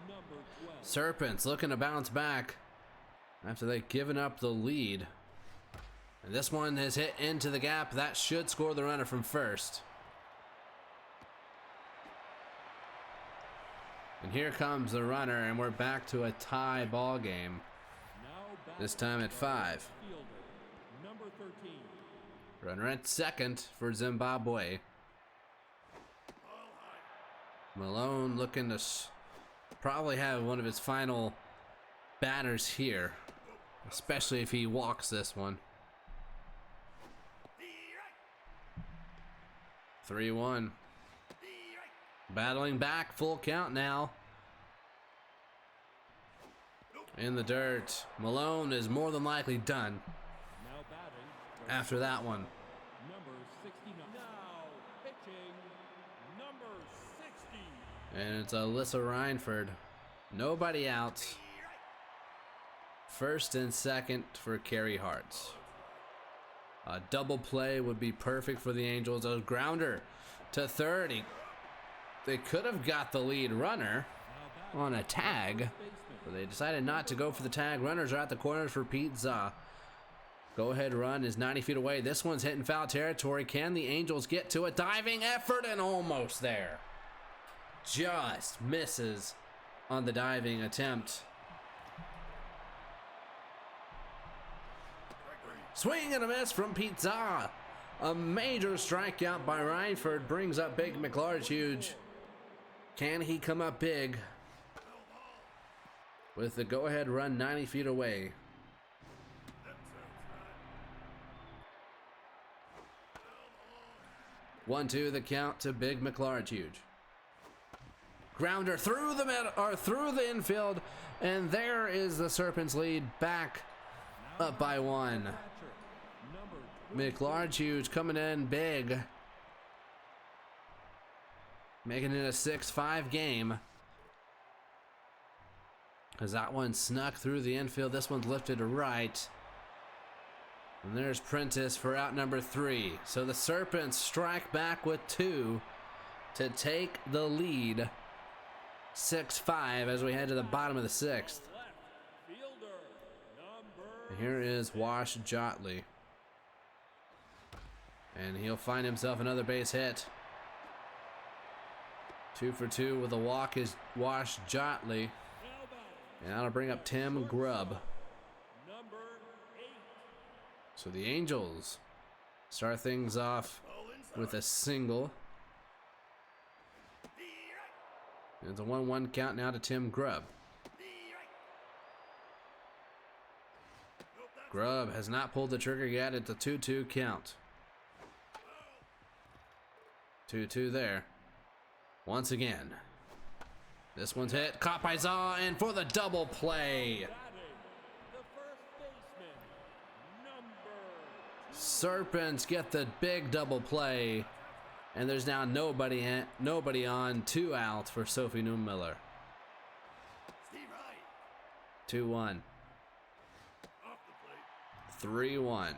number 12. Serpents looking to bounce back after they've given up the lead. And this one has hit into the gap. That should score the runner from first. And here comes the runner, and we're back to a tie ball game. Now batting, This time at 5. fielder, number 13. Runner at second for Zimbabwe. Malone looking to probably have one of his final batters here, especially if he walks this one. 3-1. Battling back, full count now. In the dirt. Malone is more than likely done Now batting, after that one. number 69. Now pitching, number 60. And it's Alyssa Reinford. Nobody out. First and second for Carrie Hartz. A double play would be perfect for the Angels. A grounder to third. They could have got the lead runner. Now batting, on a tag, but they decided not to go for the tag. Runners are at the corners for Pete Za. Go ahead run is 90 feet away. This one's hitting foul territory. Can the Angels get to a diving effort? And almost there. Just misses on the diving attempt. Swing and a miss from Pete Za. A major strikeout by Reinford brings up big McLarge huge. Can he come up big with the go-ahead run 90 feet away? One, two, the count to big McLarge huge. Grounder through the middle, or through the infield, and there is the Serpents lead back up by one. McLarge huge coming in big, making it a 6-5 game. As that one snuck through the infield, this one's lifted to right. And there's Prentice for out number 3. So the Serpents strike back with 2 to take the lead 6-5 as we head to the bottom of the 6th. And here is Wash Jotley. And he'll find himself another base hit. 2 for 2 with a walk is Wash Jotley. And that'll bring up Tim Grubb. So the Angels start things off with a single. And it's a 1-1 count now to Tim Grubb. Grubb has not pulled the trigger yet. It's a 2-2 count. 2-2 there. Once again. This one's hit. Caught by Zaw, and for the double play. Serpents get the big double play, and there's now nobody on. 2 outs for Sophie Neumiller. 2-1. 3-1.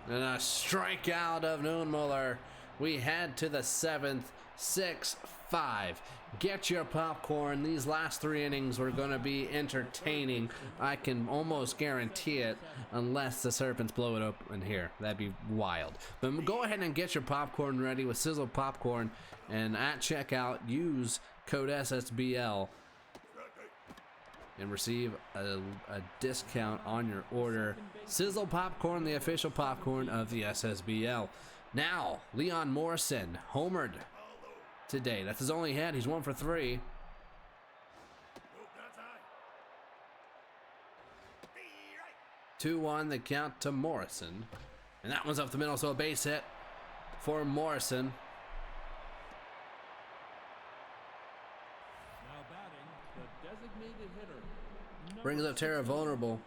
And a strikeout of Neumiller. We head to the 7th, 6-5. Get your popcorn. These last 3 innings were going to be entertaining. I can almost guarantee it, unless the Serpents blow it open here. That'd be wild. But go ahead and get your popcorn ready with Ssbl Popcorn. And at checkout, use code SSBL and receive a discount on your order. Ssbl Popcorn, the official popcorn of the SSBL. Now, Leon Morrison homered today. That's his only hit. He's 1 for 3. Two 2-1, the count to Morrison. And that one's up the middle, so a base hit for Morrison. Now batting, the designated hitter. Brings up Tara vulnerable.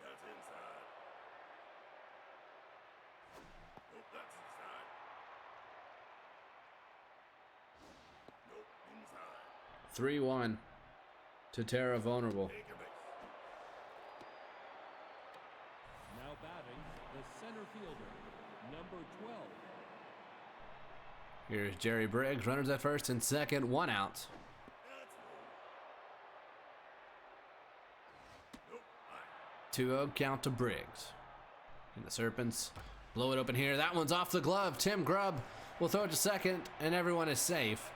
That's inside. Nope, that's inside. Nope, inside. 3-1 to Tara vulnerable. Take a base. Now batting, the center fielder, number 12. Here's Jerry Briggs. Runners at first and second. 1 out. That's low. Nope, high. 2-0 count to Briggs. And the Serpents blow it open here. That one's off the glove. Tim Grubb will throw it to second, and everyone is safe.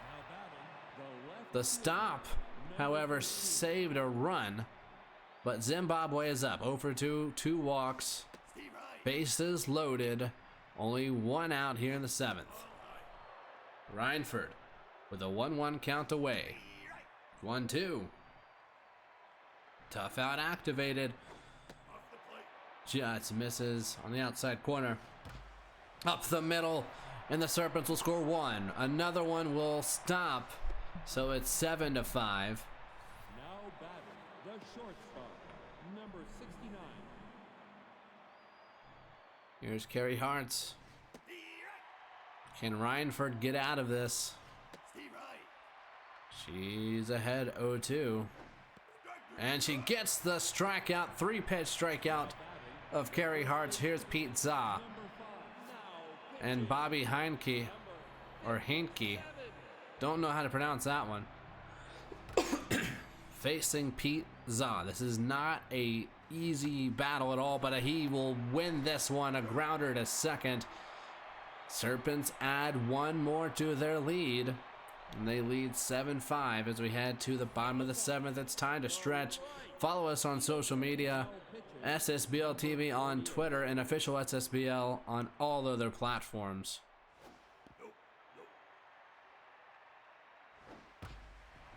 Now batting, the left. The stop, however, saved a run, but Zimbabwe is up. 0 for 2, 2 walks, Steve Wright. bases loaded, only 1 out here in the 7th. Reinford with a 1-1 count away. 1-2. Tough out activated. Off the plate. Just misses on the outside corner. Up the middle, and the Serpents will score 1. Another one will stop, so it's 7-5. Now batting, the shortstop, number 69. Here's Kerry Hartz. Can Reinford get out of this? Steve Wright. She's ahead 0-2. Strike And she gets the strikeout, 3-pitch strikeout of Carey Hart's. Here's Pete Za and Bobby Heinke, or Heinke, don't know how to pronounce that one, facing Pete Za. This is not a easy battle at all, but he will win this one. A grounder to second. Serpents add one more to their lead, and they lead 7-5 as we head to the bottom of the 7th. It's time to stretch. Follow us on social media, Ssbl TV on Twitter, and official Ssbl on all other platforms.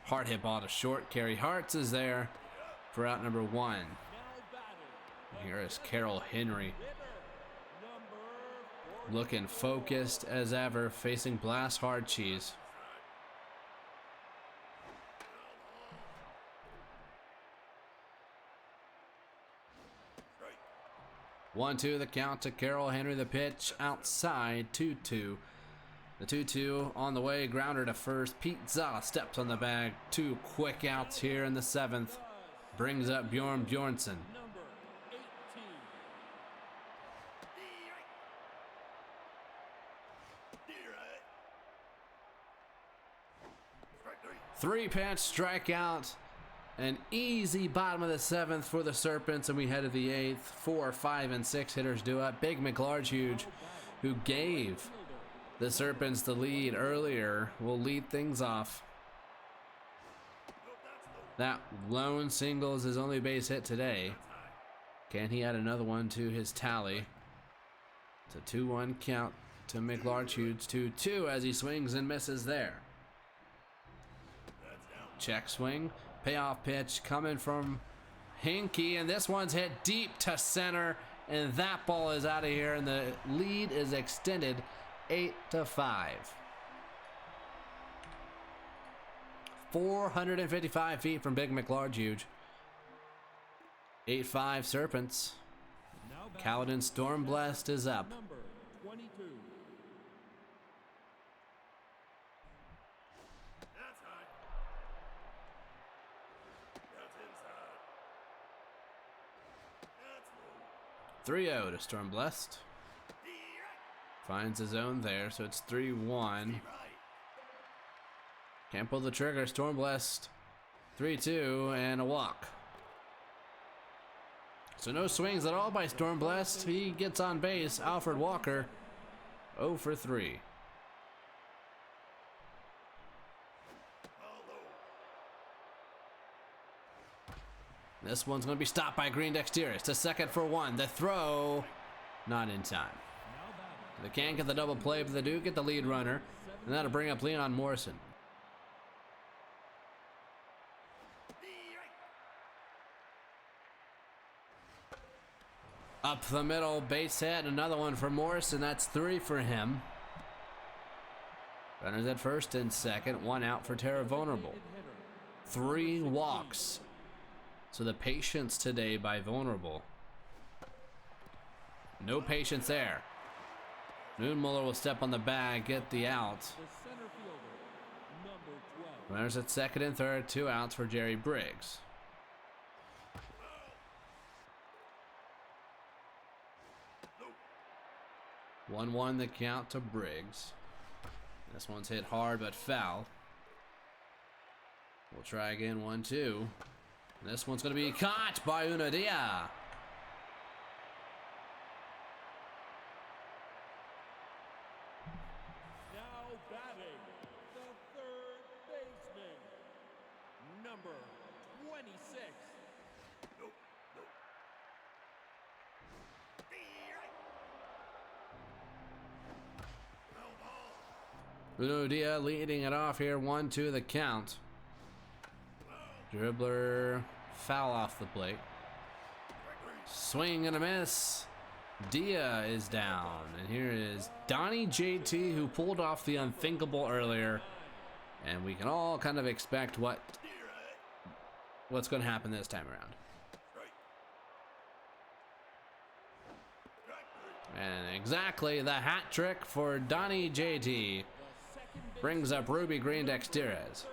Hard hit ball to short. Carey Hart's is there for out number 1. Here is Carroll Henry, looking focused as ever, facing Blast Hard Cheese. One, 2, the count to Carroll Henry. The pitch outside, 2-2. The 2-2 on the way, grounder to first. Pete Za steps on the bag. 2 quick outs here in the 7th. Brings up Bjorn Bjornsson. Three-pitch strikeout. An easy bottom of the 7th for the Serpents, and we head to the 8th. 4, 5, and 6 hitters do up. Big McLarge, who gave the Serpents the lead earlier, will lead things off. That lone single is his only base hit today. Can he add another one to his tally? It's a 2-1 count to McLarge. 2-2 as he swings and misses there. Check swing. Payoff pitch coming from Hinkie, and this one's hit deep to center, and that ball is out of here, and the lead is extended 8-5. 455 feet from Big McLarge. 8-5 Serpents. Caledon Stormblessed is up. That's high. That's inside. That's low. 3-0 to Stormblessed. Finds his own there, so it's 3-1. Can't pull the trigger. Stormblessed. 3-2 and a walk. So no swings at all by Stormblessed. He gets on base. Alfred Walker, 0 for 3. This one's going to be stopped by Green Dexterous to second for 1. The throw, not in time. They can't get the double play, but they do get the lead runner, and that'll bring up Leon Morrison. Up the middle, base hit, another one for Morrison. That's 3 for him. Runners at first and second, 1 out for Terra Vulnerable. 3 walks. So the patience today by Vulnerable. No patience there. Moonmuller will step on the bag, get the out. Runners at second and third, 2 outs for Jerry Briggs. 1-1 the count to Briggs. This one's hit hard but foul. We'll try again, 1-2. This one's going to be caught by Unadia. Now batting, the third baseman, number 26. Unadia leading it off here, 1-2 the count. Dribbler, foul off the plate. Swing and a miss. Dia is down, and here is Donnie JT, who pulled off the unthinkable earlier, and we can all kind of expect what's going to happen this time around. And exactly the hat trick for Donnie JT brings up Ruby Green Dexterez.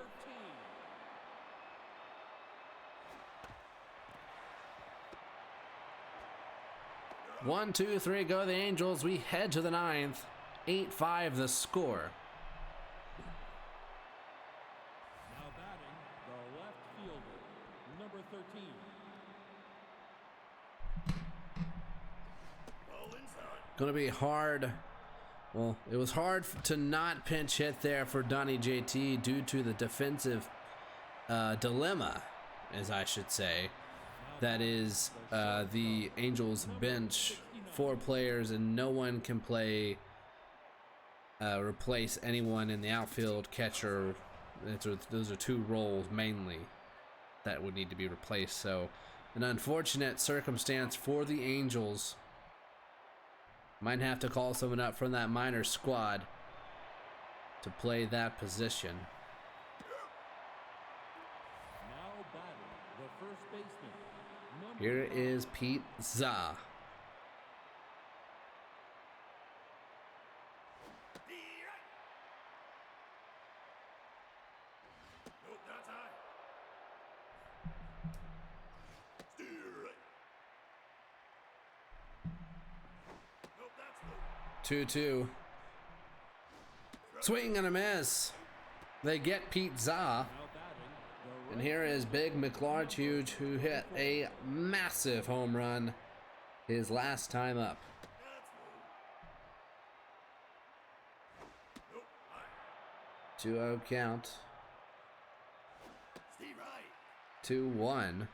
1, 2, 3, go the Angels. We head to the ninth. 8-5 the score. Now batting, the left fielder, number 13. Ball inside. Gonna be hard. Well, it was hard to not pinch hit there for Donnie JT due to the defensive dilemma, as I should say. That is the Angels bench 4 players and no one can play replace anyone in the outfield, catcher. Those are 2 roles mainly that would need to be replaced. So an unfortunate circumstance for the Angels. Might have to call someone up from that minor squad to play that position. Now batting, the first baseman, number Here is Pete Za. Nope, that's high. Steer right. Nope, that's low. 2-2. Swing and a miss. They get Pete Za. now batting, the And here is Big McLarge who hit a massive home run his last time up. That's low. Nope, high. 2-0 count. Steve right. 2-1.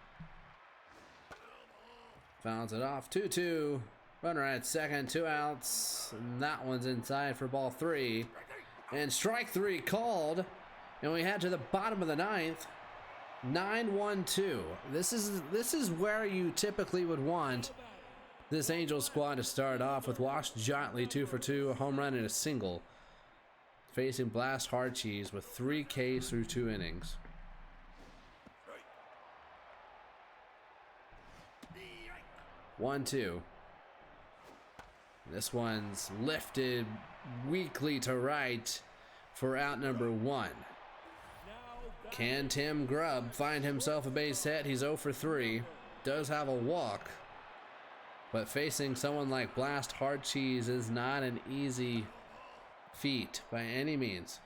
Fouls it off. 2-2. Runner at second. 2 outs. And that one's inside for ball 3. And strike 3 called. And we head to the bottom of the ninth. 9-1-2. This is where you typically would want this Angels squad to start off with Wash Jotley 2 for 2, a home run and a single. Facing Blast Hardcheese with 3 Ks through 2 innings. Right. 1-2. This one's lifted weakly to right for out number 1. Can Tim Grubb find himself a base hit? He's 0 for 3. Does have a walk. But facing someone like Blast Hardcheese is not an easy feat by any means.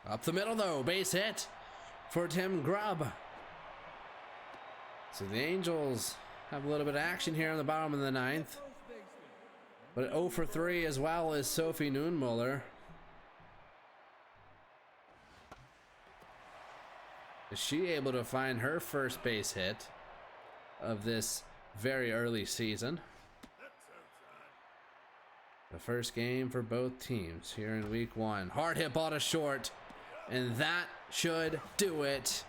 Up the middle though, base hit for Tim Grubb. So the Angels have a little bit of action here on the bottom of the ninth. But 0 for 3 as well as Sophie Noonmuller. Is she able to find her first base hit of this very early season? The first game for both teams here in week 1. Hard hit ball to short, and that should do it.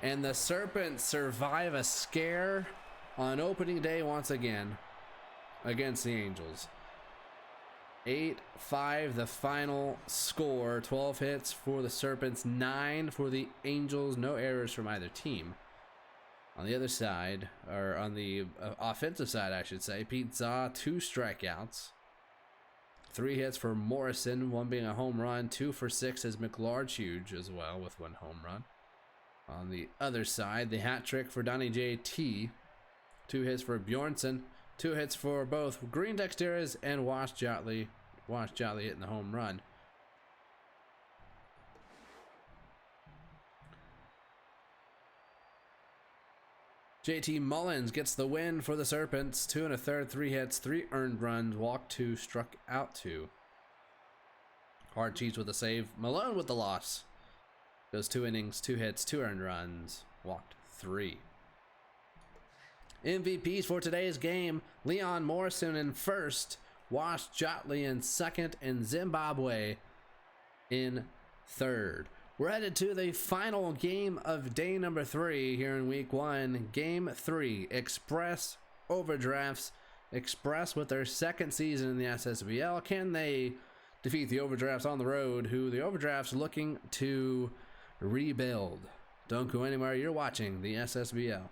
And the Serpents survive a scare on opening day once again against the Angels. 8-5 the final score. 12 hits for the Serpents, 9 for the Angels. No errors from either team. On the other side, or on the offensive side I should say, Pete Za 2 strikeouts. 3 hits for Morrison, 1 being a home run. 2 for 6 is McLarge as well with 1 home run. On the other side, the hat trick for Donnie JT. 2 hits for Bjornsson. 2 hits for both Green Dexteras and Wash Jotley. Wash Jotley hitting the home run. JT Mullins gets the win for the Serpents. 2 1/3, 3 hits, 3 earned runs, walked 2, struck out 2. Hardcheese with a save. Malone with the loss. Goes 2 innings, 2 hits, 2 earned runs, walked 3. MVPs for today's game: Leon Morrison in first, Wash Jotley in second, and Zimbabwe in third. We're headed to the final game of day number 3 here in week 1. Game 3, Express Overdrafts. Express with their second season in the SSBL. Can they defeat the Overdrafts on the road, who the Overdrafts looking to rebuild? Don't go anywhere. You're watching the SSBL.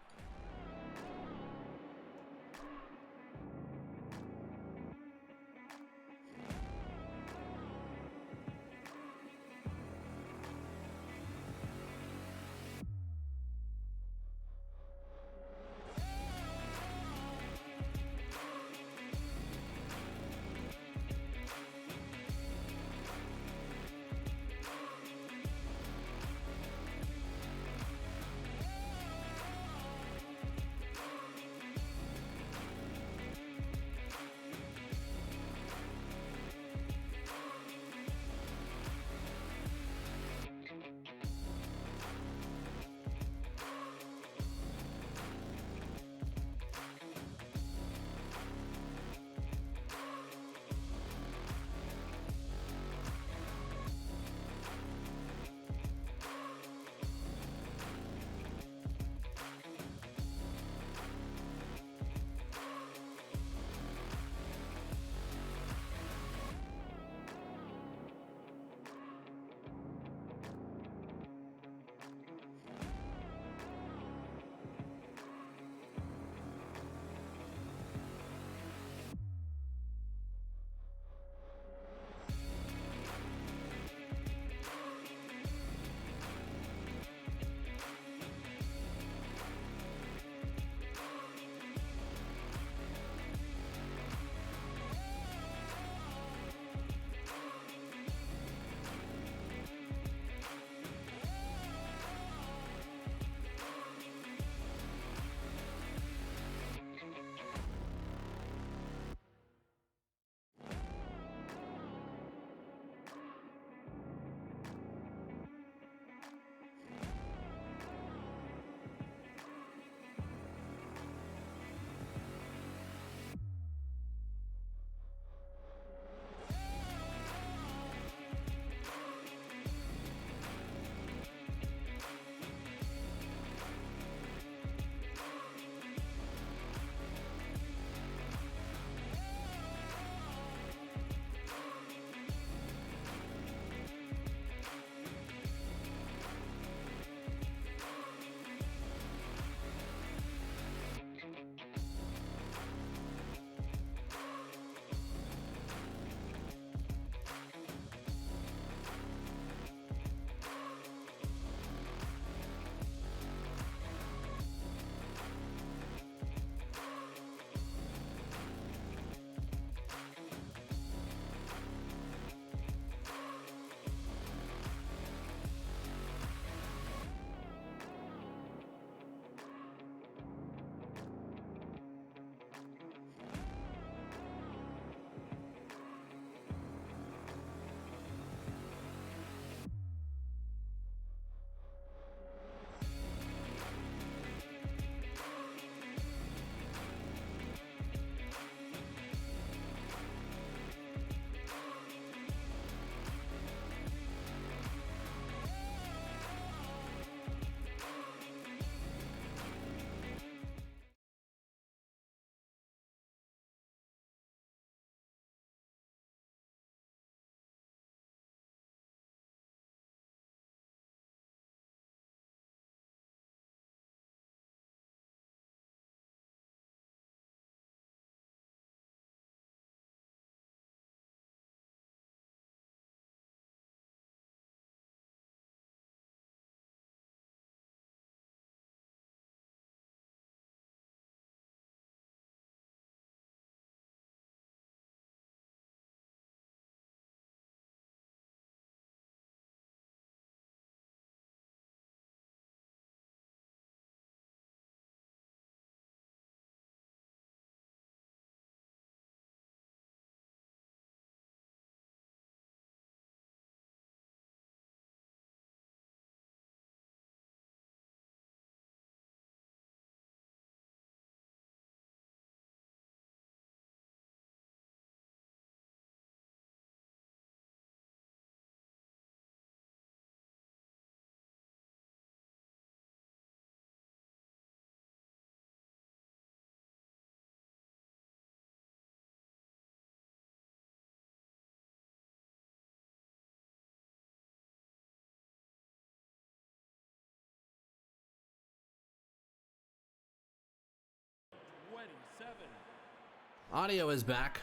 Audio is back.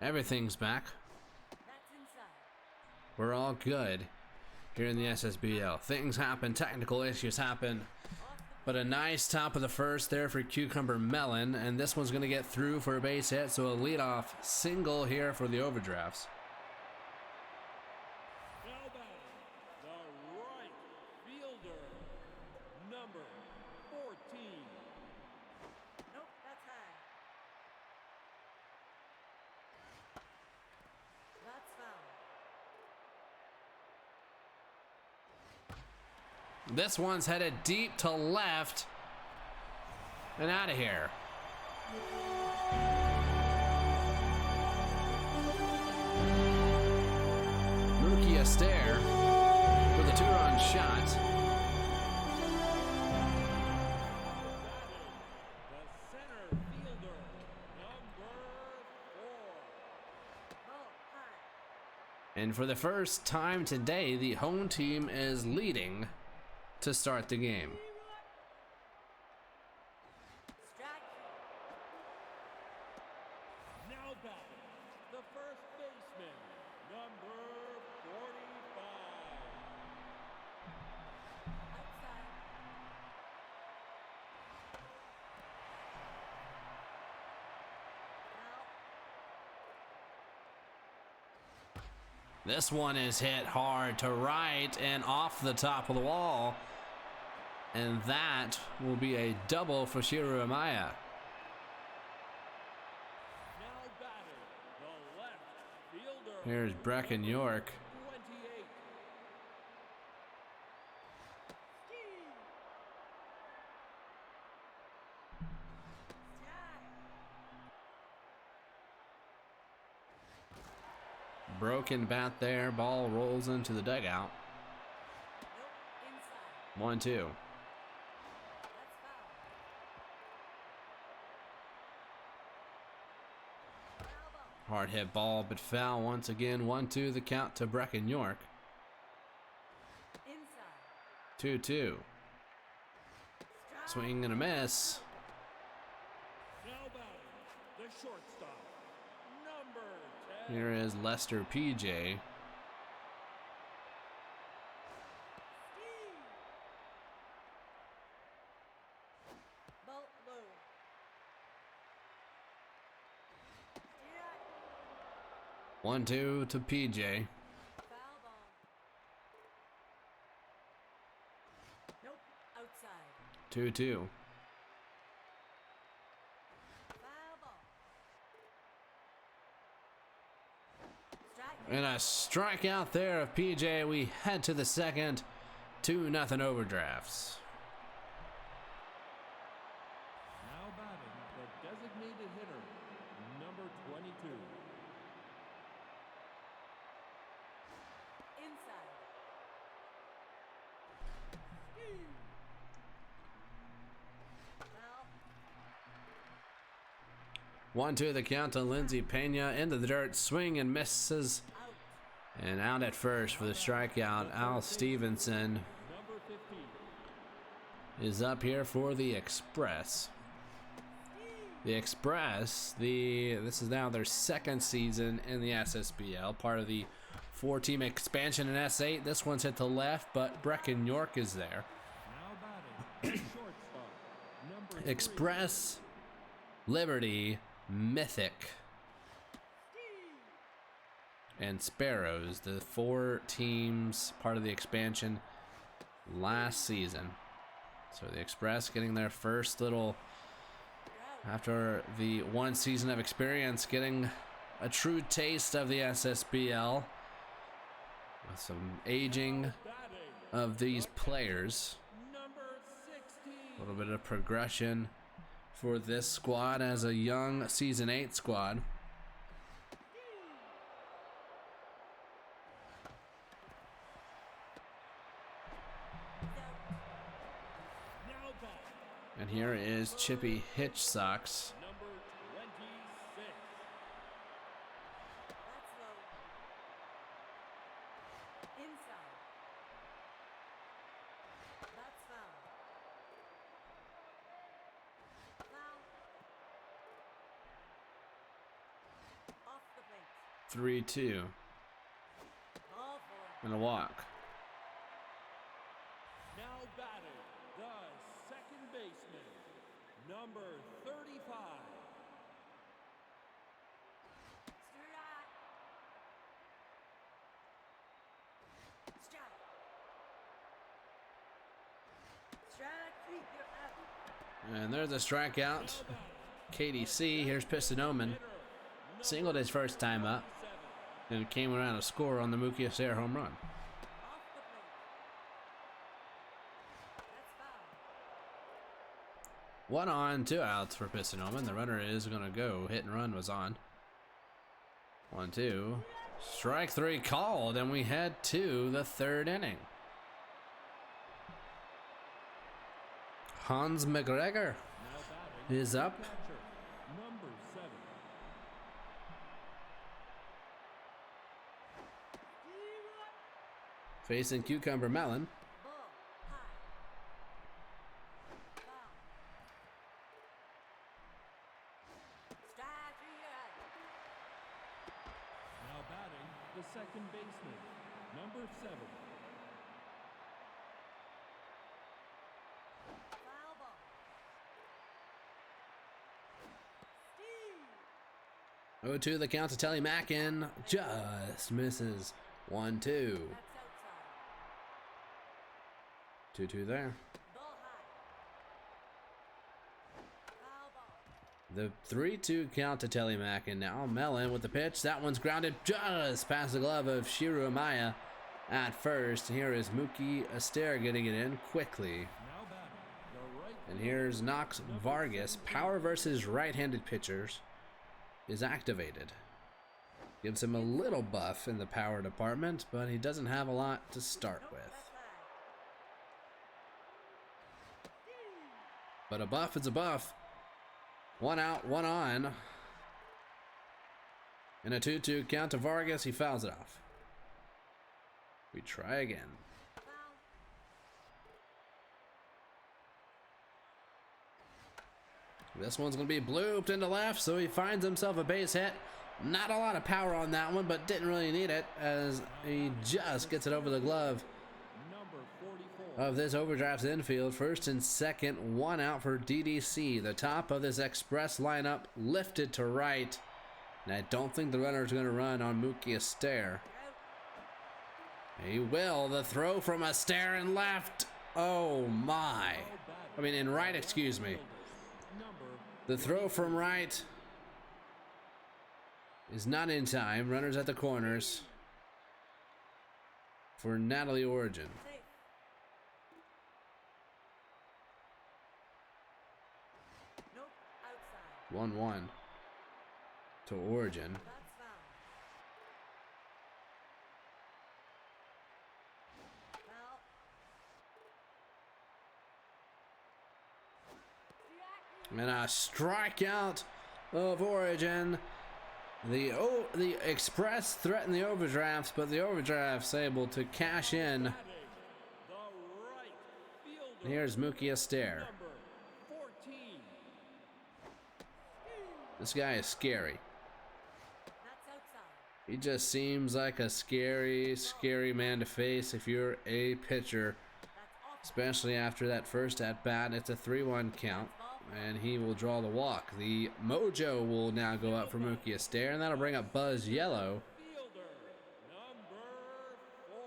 Everything's back. That's inside. We're all good here in the SSBL. Things happen, technical issues happen. But a nice top of the first there for Cucumber Melon, and this one's going to get through for a base hit, so a leadoff single here for the Overdrafts. Now batting, the right fielder, number 14. Nope, that's high. That's foul. This one's headed deep to left and out of here. Mookie Astaire with a two-run shot. The center fielder, number 4. Ball high. And for the first time today, the home team is leading to start the game. Strike. Now batting, the first baseman, number 45. Outside. Foul. This one is hit hard to right and off the top of the wall. And that will be a double for Shiru Amaya. Now batting, the left fielder. Here's Brecken York. 28. Broken bat there. Ball rolls into the dugout. Nope, inside. 1-2. That's foul. Foul ball. Hard hit ball, but foul once again. 1-2 the count to Brecken York. Inside. 2-2. Strike. Swing and a miss. Now batting, the shortstop, number 10. Here is Lester PJ. Ball low. Strike. 1-2 to PJ. Foul ball. Nope, outside. 2-2. Foul ball. Strike. And a strikeout there of PJ. We head to the second. 2-0 Overdrafts. Now batting, the designated hitter, number 22. Inside. 1-2 the count to Lindsey Pena. Into the dirt. Swing and misses. Out. And out at first for the strikeout. Al Stevenson Number 15. is up here for the Express. The Express, this is now their second season in the SSBL, part of the 4-team expansion in S8. This one's hit to left, but Brecken York is there. Now batting, the shortstop, number 3. Express, Liberty, Mythic, and Sparrows, the 4 teams part of the expansion last season. So the Express getting their first little, after the 1 season of experience, getting a true taste of the SSBL with some aging Batting, of these players. number 16. A little bit of progression for this squad as a young Season 8 squad. Now batting, And here is Chippy Hitchsocks. number 26. That's low. Inside. That's foul. Foul. 3-2. Ball four. And a walk. Now batting, the second baseman, number 35. Strike. Strike. Strike three. You're out. And there's a strikeout. KDC, here's Piston Omen. Singled his first time up. And came around a score on the Mookie Astaire home run. Off the plate. That's foul. 1 on, 2 outs for Piston Omen. The runner is going to go. Hit and run was on. 1-2. Strike 3 called, and we head to the 3rd inning. Hans McGregor is up. Number 7. Facing Cucumber Melon. Ball high. Foul. Strike three. You're out. Now batting, the second baseman, number 7. Foul ball. Steve. 0-2 the count to Telly Mackin. Just misses. 1-2. That's outside. 2-2 there. Ball high. Foul ball. The 3-2 count to Telly Mackin. Now Melon with the pitch. That one's grounded just past the glove of Shiru Amaya at first. Here is Mookie Astaire getting it in quickly. Now batting, the right. And here's Knox Vargas. Power versus right-handed pitchers is activated. Gives him a little buff in the power department, but he doesn't have a lot to start with. That's high. But a buff is a buff. 1 out, 1 on. And a 2-2 count to Vargas. He fouls it off. We try again. Foul. This one's going to be blooped into left, so he finds himself a base hit. Not a lot of power on that one, but didn't really need it as he just gets it over the glove Number 44. of this Overdraft's infield. First and second, 1 out for DDC. The top of this Express lineup lifted to right. And I don't think the runner is going to run on Mookie Astaire. He will. The throw from Astaire in left. Oh my. I mean, in right, excuse me. The throw from right is not in time. Runners at the corners for Natalie Origin. Safe. Nope. Outside. 1-1 to Origin. That's foul. Foul. And a strikeout of Origin. The Express threatened the Overdrafts, but the Overdraft's able to cash in. The right fielder, Here's Mookie Astaire. number 14. This guy is scary. That's outside. He just seems like a scary, scary man to face if you're a pitcher, That's off. especially after that first at bat. It's a 3-1 count, and he will draw the walk. The mojo will now go up for Mookie Astaire, and that'll bring up Buzz Yellow. Fielder, number 4.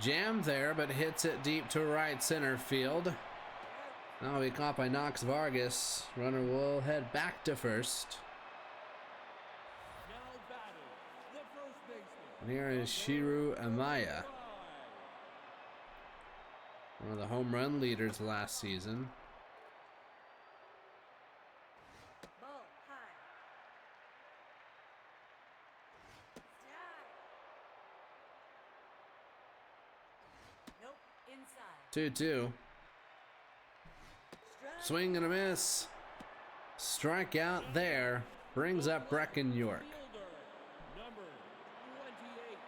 Jammed there, but hits it deep to right center field. Now be caught by Knox Vargas. Runner will head back to first. Now batting, the first baseman. And here is Shiru Amaya, one of the home run leaders last season. Ball high. Strike. Nope. Inside. 2-2. Strike. Swing and a miss. Strikeout there. Brings up Brecken York. Fielder, number 28.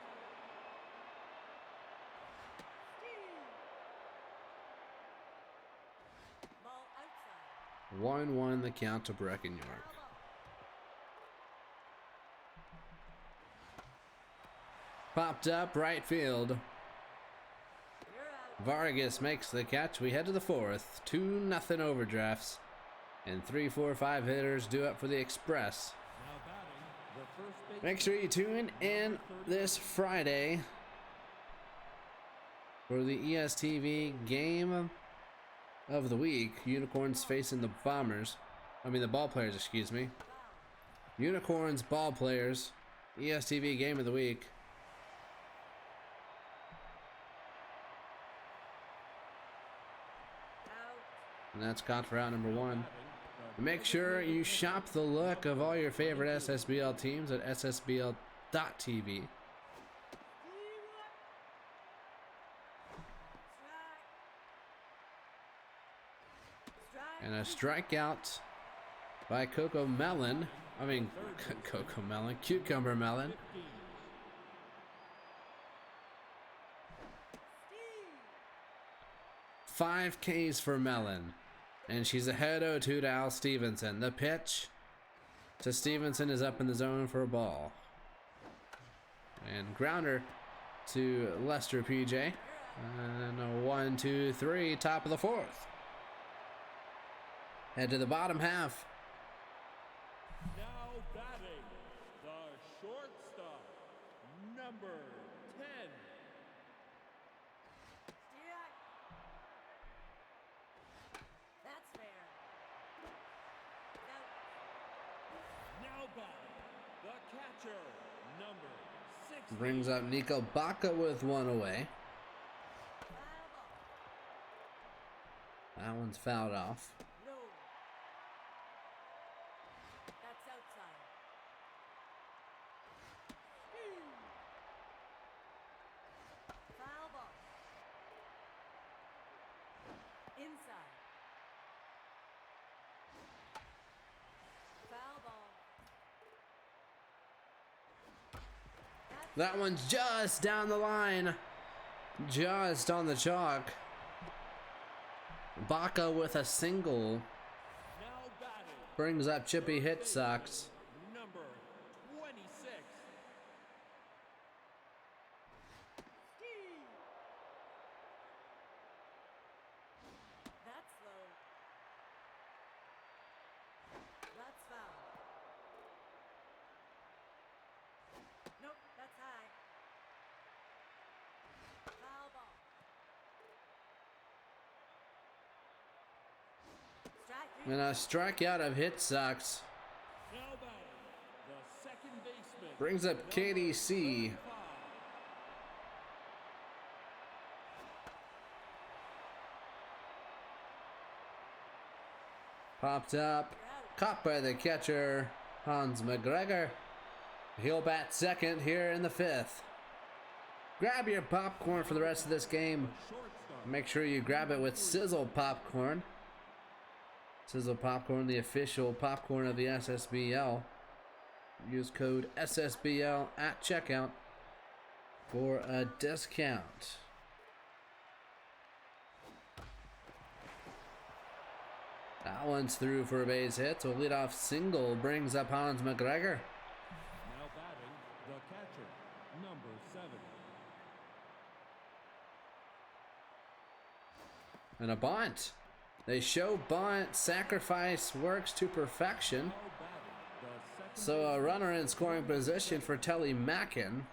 1-1 the count to Breckenridge. Popped up right field. Vargas makes the catch. We head to the fourth. 2-0 overdrafts. And 3, 4, 5 hitters due up for the Express. Make sure you tune in this Friday for the ESTV game of the week. Unicorns facing the Bombers. The Ball Players, excuse me. Unicorns, Ball Players. ESTV game of the week. And that's caught for out number 1. Make sure you shop the look of all your favorite SSBL teams at ssbl.tv. And a strikeout by Cucumber Melon. 5 Ks for Melon. And she's ahead 0-2 to Al Stevenson. The pitch to Stevenson is up in the zone for a ball. And grounder to Lester PJ. And a 1-2-3, top of the fourth. Head to the bottom half. Now batting, the shortstop, number 10. That's fair. Now batting, the catcher, number 6. Brings up Nico Baca with 1 away. That one's fouled off. No. That's outside. Foul ball. Inside. Foul ball. That one's just down the line. Just on the chalk. Baca with a single. Now batting, Brings up Chippy Hit Sox. number 26. That's low. That's foul. Nope, that's high. Foul ball. Strike three. And a strikeout of Hit Sox. Now batting, the second baseman. Brings up KDC. 5. Popped up. Caught by the catcher, Hans McGregor. He'll bat second here in the 5th. Grab your popcorn for the rest of this game. Make sure you grab it with Ssbl popcorn. Ssbl popcorn, the official popcorn of the SSBL. Use code SSBL at checkout for a discount. That one's through for a base hit, so leadoff single brings up Hans McGregor. Now batting, the catcher, number 7. And a bunt. They show bunt. Sacrifice works to perfection. Now batting, the second So a runner in scoring position for Telly Mackin.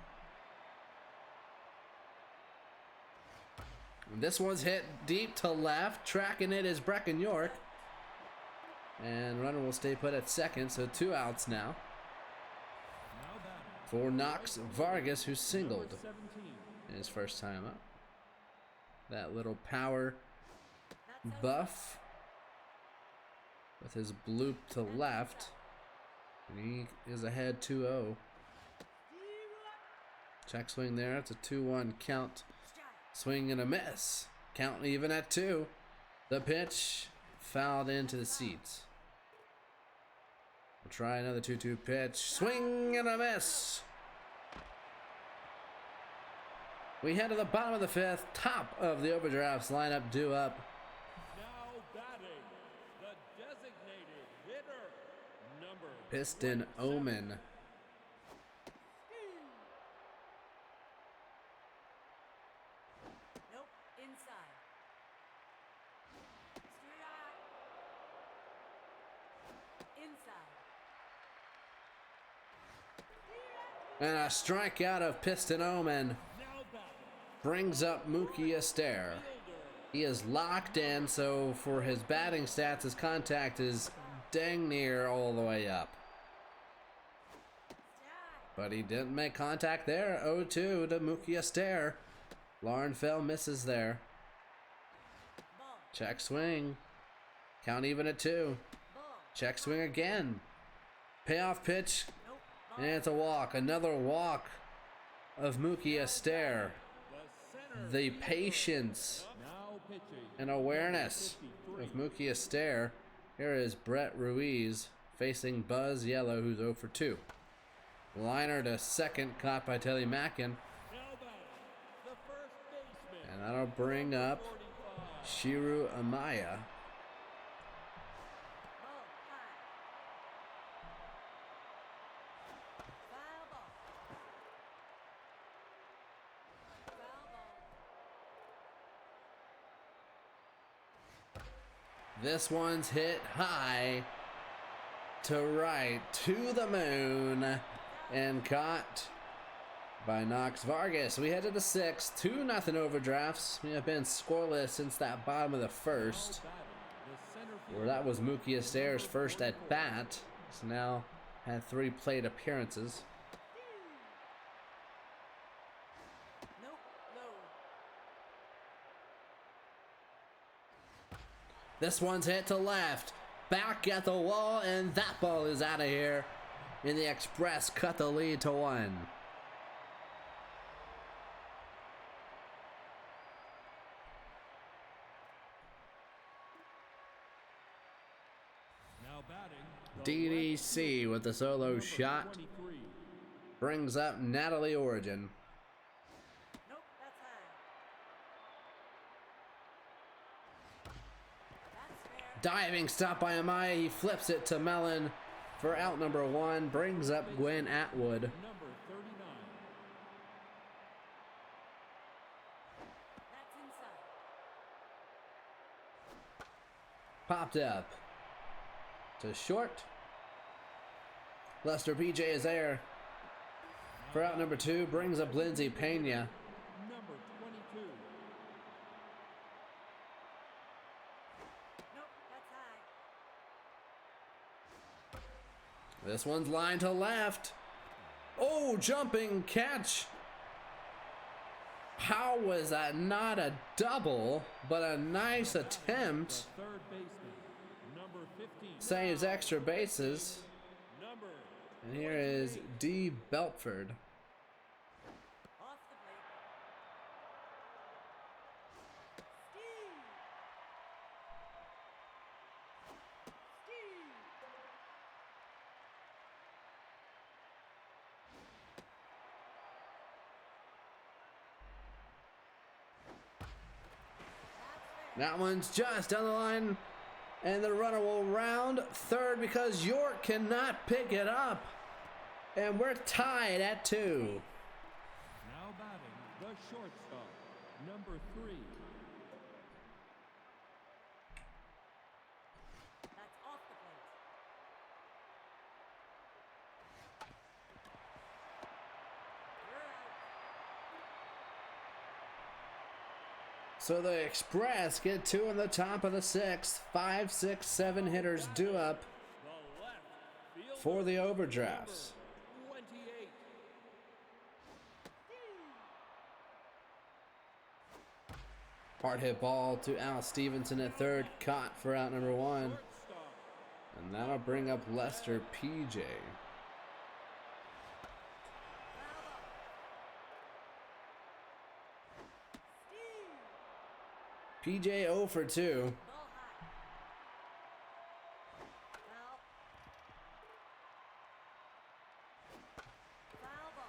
And this one's hit deep to left. Tracking it is Brecken York. And runner will stay put at second, so 2 outs now. Now batting, For Knox Vargas, who singled 17. in his first time up. That little power That's buff with his bloop to left. And he is ahead 2-0. Check swing there. It's a 2-1 count. Swing and a miss. Count even at 2. The pitch fouled into the seats. We'll try another 2-2 pitch. Swing and a miss. We head to the bottom of the 5th. Top of the overdrafts lineup due up. Now batting, the designated Piston Omen. Nope, inside. Steer right. Inside. And a strikeout of Piston Omen brings up Mookie Astaire. He is locked in, so for his batting stats, his contact is dang near all the way up. But he didn't make contact there. 0-2 to Mookie Astaire. Laurenfeld misses there. Ball. Check swing. Count even at 2. Ball. Check swing again. Payoff pitch. Nope. And it's a walk. Another walk of Mookie Astaire. The patience and awareness of Mookie Astaire. Here is Brett Ruiz facing Buzz Yellow, who's 0 for 2. Liner to second, caught by Telly Mackin. And that'll bring up Shiru Amaya. Ball. High. Foul ball. Foul ball. This one's hit high to right, to the moon, and caught by Knox Vargas. We head to the 6th, 2-0 overdrafts. We have been scoreless since that bottom of the first, where that was Mookie Astaire's first at bat. He's now had 3 plate appearances. Nope. Low. This one's hit to left, back at the wall, and that ball is out of here. And the Express cut the lead to 1. Now batting. DDC with the solo shot brings up Natalie Origin. Nope. That's high. That's fair. Diving stop by Amaya. He flips it to Mellon for out number 1. Brings up Gwen Atwood. Number 39. That's inside. Popped up to short. Lester PJ is there for out number 2. Brings up Lindsay Pena. Number 22. Nope. That's high. This one's lined to left. Oh, jumping catch. How was that not a double, but a nice attempt? Third baseman. Number 15. Saves extra bases. Number. And here is D. Beltford. Off the plate. Steve. Steve. That one's just down the line. And the runner will round third because York cannot pick it up. And we're tied at 2. Now batting. The shortstop. Number 3. That's off the plate. You're out. So the Express get 2 in the top of the 6th. 5, 6, 7 hitters due up The left fielder. for the overdrafts. 28. Hard hit ball to Al Stevenson at third. Caught for out number 1. Shortstop. And that'll bring up Lester PJ. Steve. PJ 0 for 2. Ball high. Foul. Foul ball.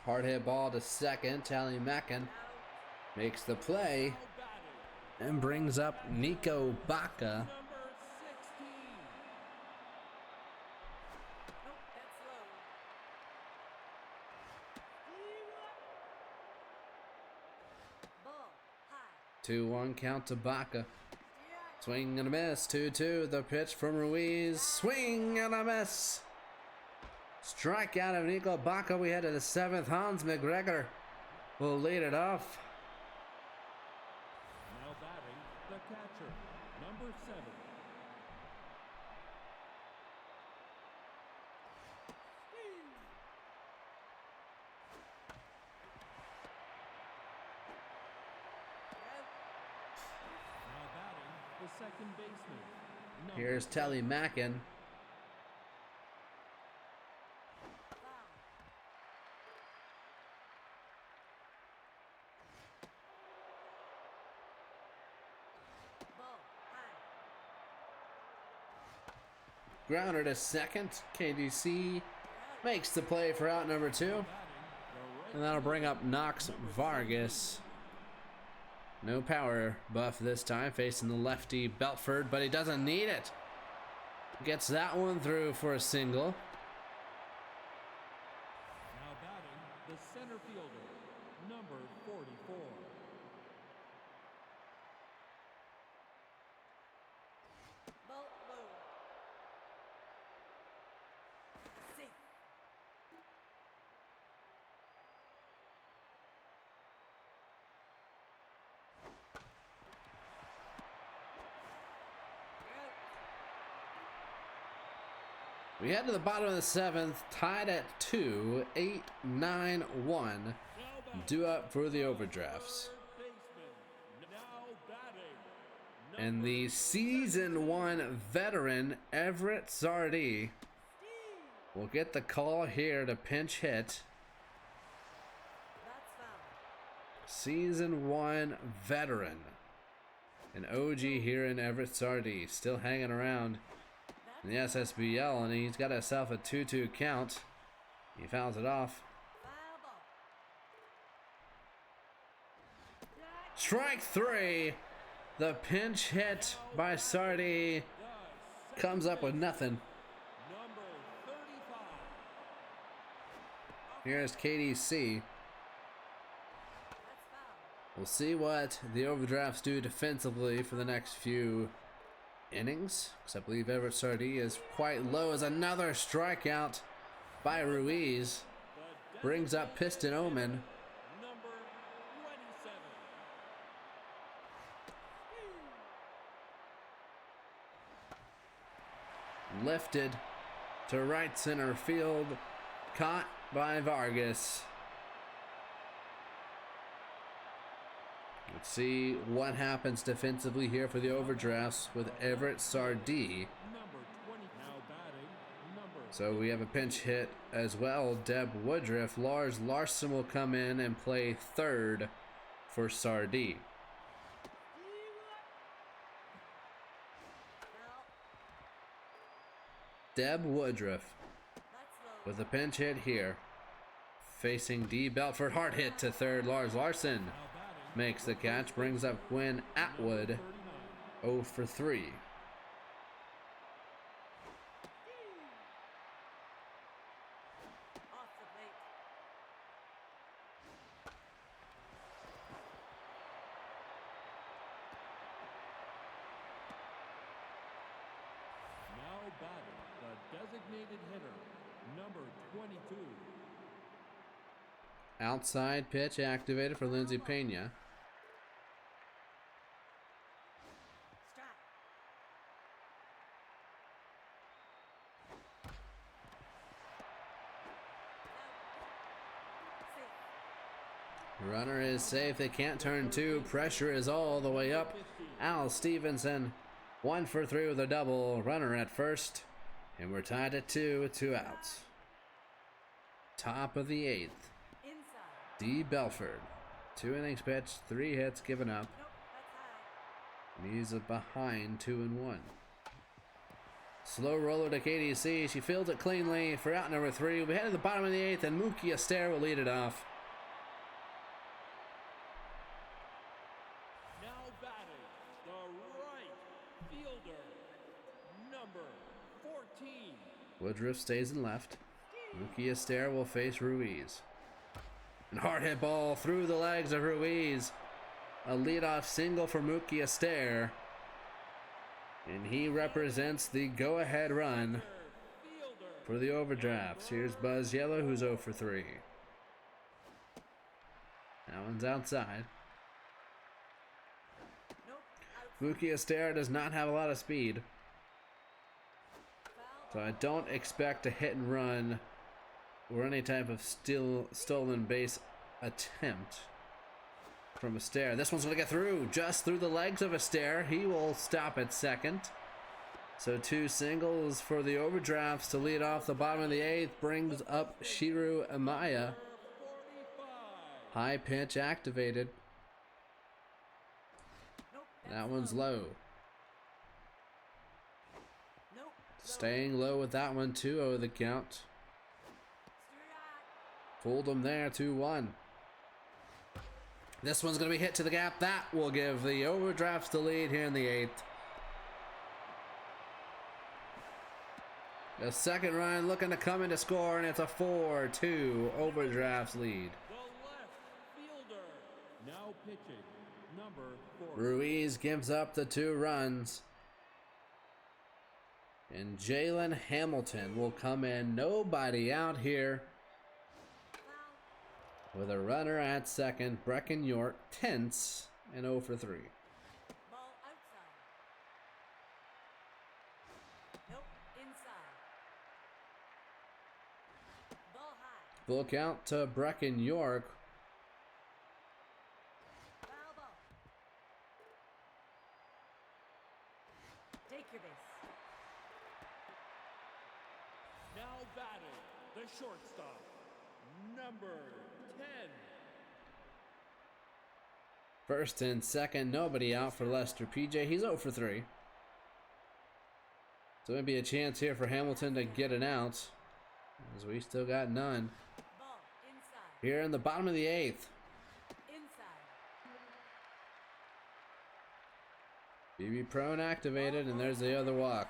Hard hit ball to second. Tally Mackin Out. makes the play Now batting. and brings up Nico Baca. Number 6. 2-1 count to Baca. Swing and a miss. 2-2. The pitch from Ruiz. Swing and a miss. Strikeout of Nico Baca. We head to the 7th. Hans McGregor will lead it off. Now batting, the catcher, number 7. Now batting, the second baseman, number Here's Telly Mackin. Ball. High. Grounder to second. KDC makes the play for out number 2. And that'll bring up Knox Vargas. No power buff this time, facing the lefty Belford, but he doesn't need it. Gets that one through for a single. Now batting, the center fielder, number 44. Ball. Low. Safe. We head to the bottom of the 7th, tied at 2, 8-9-1. Due up for the overdrafts. Third baseman, now batting, And the season 1 veteran Everett Sardee will get the call here to pinch hit. That's foul. Season 1 veteran. An OG here in Everett Sardee, still hanging around in the SSBL, and he's got himself a 2-2 count. He fouls it off. Foul ball. Strike 3. The pinch hit by Sardee comes up with nothing. number 35. Here's KDC. That's foul. We'll see what the overdrafts do defensively for the next few innings, because I believe Everett Sardee is quite low as another strikeout by Ruiz. Brings up Piston Omen. Number 27. Lifted to right center field. Caught by Vargas. Let's see what happens defensively here for the overdrafts with Everett Sardee. Number 20. Now batting, number So we have a pinch hit as well. Deb Woodruff. Lars Larson will come in and play third for Sardee. Foul. Deb Woodruff That's low. with a pinch hit here. Facing D. Belford. Hard hit to third. Lars Larson makes the catch. Brings up Quinn Atwood. 0 for 3. Off the plate. Now batting, the designated hitter, number 22. Outside pitch activated for Lindsay Pena. Strike. Safe. Runner is safe. They can't turn 2. Pressure is all the way up. Al Stevenson 1 for 3 with a double. Runner at first. And we're tied at 2 with 2 outs. Top of the 8th. Inside. D. Belford. 2 innings pitched, 3 hits given up. Nope. That's high. And he's behind 2-1. Slow roller to KDC. She fields it cleanly for out number 3. We head to the bottom of the 8th, and Mookie Astaire will lead it off. Now batting, the right fielder, number 14. Woodruff stays in left. Mookie Astaire will face Ruiz. And hard hit ball through the legs of Ruiz. a leadoff single for Mookie Astaire. And he represents the go-ahead run for the Overdrafts. Here's Buzz Yellow, who's 0 for 3. That one's outside. Mookie Astaire does not have a lot of speed, so I don't expect a hit and run or any type of stolen base attempt from Astaire. This one's going to get through, just through the legs of Astaire. He will stop at second. So 2 singles for the Overdrafts to lead off the bottom of the 8th. Brings up Shiru Amaya. High pitch activated. That one's low. Staying low with that one, 2-0 the count. Fooled him there, 2-1. This one's going to be hit to the gap. That will give the Overdrafts the lead here in the 8th. The second run looking to come in to score, and it's a 4-2 Overdrafts lead. The left fielder now pitching, number 4. Ruiz gives up the 2 runs. And Jalen Hamilton will come in. Nobody out here. With a runner at second, Brecken York tense and 0 for 3. Ball outside. Nope, inside. Ball high. Full count to Brecken York. Foul ball. Take your base. Now batting, the shortstop, number 10. First and second, nobody out for Lester PJ. He's 0 for 3. So maybe a chance here for Hamilton to get an out, as we still got none. Ball inside. Here in the bottom of the 8th. Inside. BB prone activated, and there's the other walk.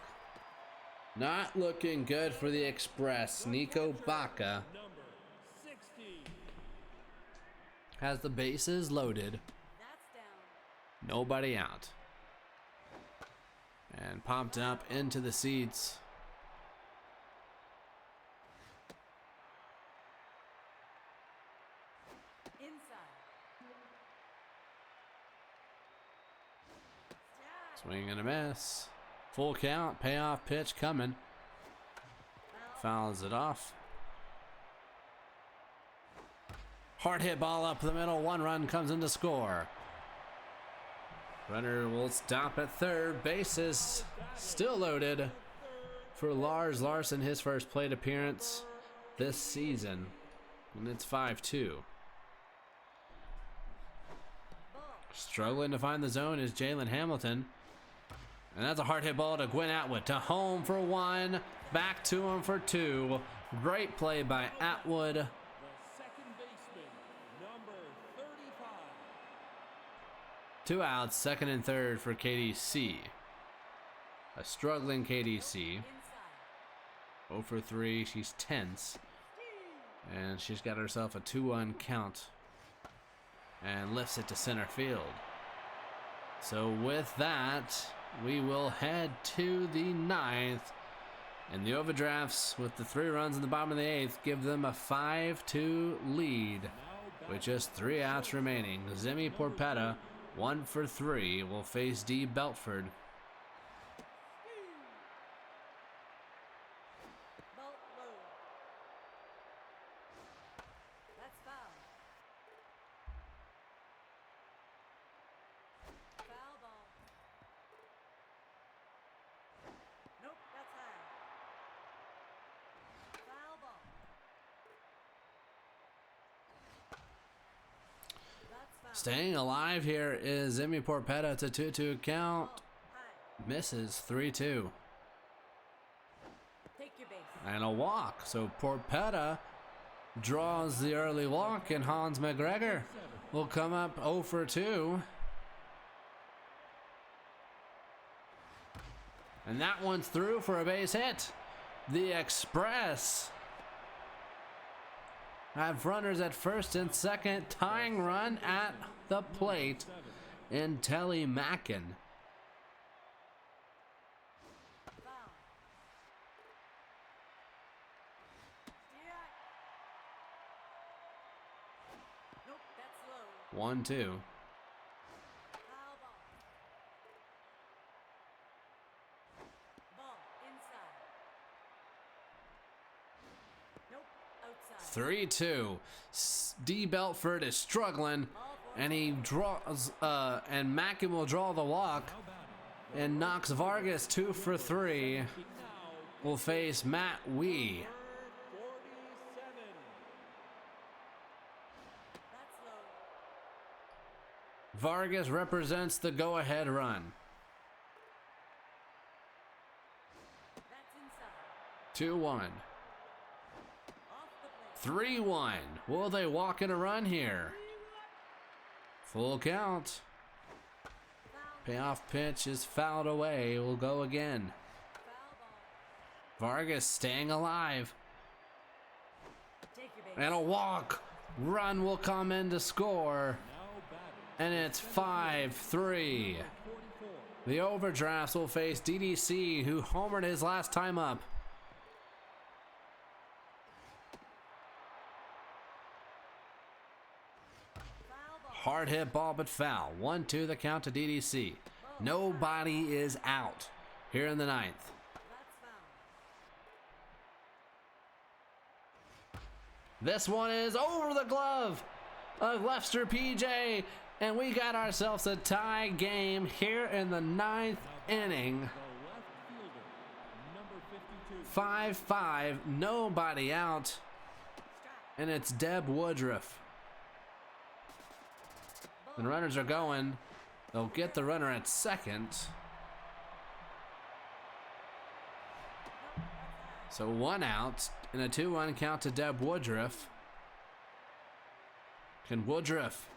Not looking good for the Express. Nico Baca Number 60. has the bases loaded. That's down. Nobody out. And popped up into the seats. Inside. Strike. Swing and a miss. Full count, payoff pitch coming. Fouls it off. Hard hit ball up the middle. 1 run comes in to score. Runner will stop at third. Bases still loaded for Lars Larson, his first plate appearance this season. And it's 5-2. Struggling to find the zone is Jalen Hamilton. And that's a hard hit ball to Gwen Atwood. To home for 1. Back to him for 2. Great play by Atwood. The second baseman, number 35. 2 outs, second and third for KDC. A struggling KDC. Inside. 0 for 3. She's tense. And she's got herself a 2-1 count. And lifts it to center field. So with that, we will head to the 9th. And the Overdrafts, with the 3 runs in the bottom of the 8th, give them a 5-2 lead. With just 3 outs remaining. Zemi Porpetta, 1 for 3, will face D. Belford. Ball low. That's foul. Foul ball. Nope, that's high. Foul ball. That's foul. Staying alive here is Zemi Porpetta. It's a 2-2 count. High. Misses 3-2. Take your base. And a walk. So Porpetta draws the early walk, and Hans McGregor will come up 0 for 2. And that one's through for a base hit. The Express have runners at first and second, tying run at the plate. and Telemackin. Foul. Yeah. Nope, that's low. 1-2. Foul ball. Ball inside. Nope, outside. 3-2. D. Belford is struggling, and he draws, and Mackin will draw the walk, and knocks Vargas 2 for 3. Will face Matt Wee. 47. That's low. Vargas represents the go-ahead run. That's inside. 2-1. Off the plate. 3-1. Will they walk in a run here? Full count. Foul. Payoff pitch is fouled away. We'll go again. Foul ball. Vargas staying alive. Take your base. And a walk. Run will come in to score. And it's 5-3. The Overdrafts will face DDC, who homered his last time up. Foul ball. Hard hit ball, but foul. 1-2 the count to DDC. Nobody is out here in the ninth. That's foul. This one is over the glove of Lester PJ, and we got ourselves a tie game here in the ninth inning. The left fielder, number 52. 5-5, nobody out, and it's Deb Woodruff. The runners are going. They'll get the runner at second. So 1 out and a 2-1 count to Deb Woodruff. Can Woodruff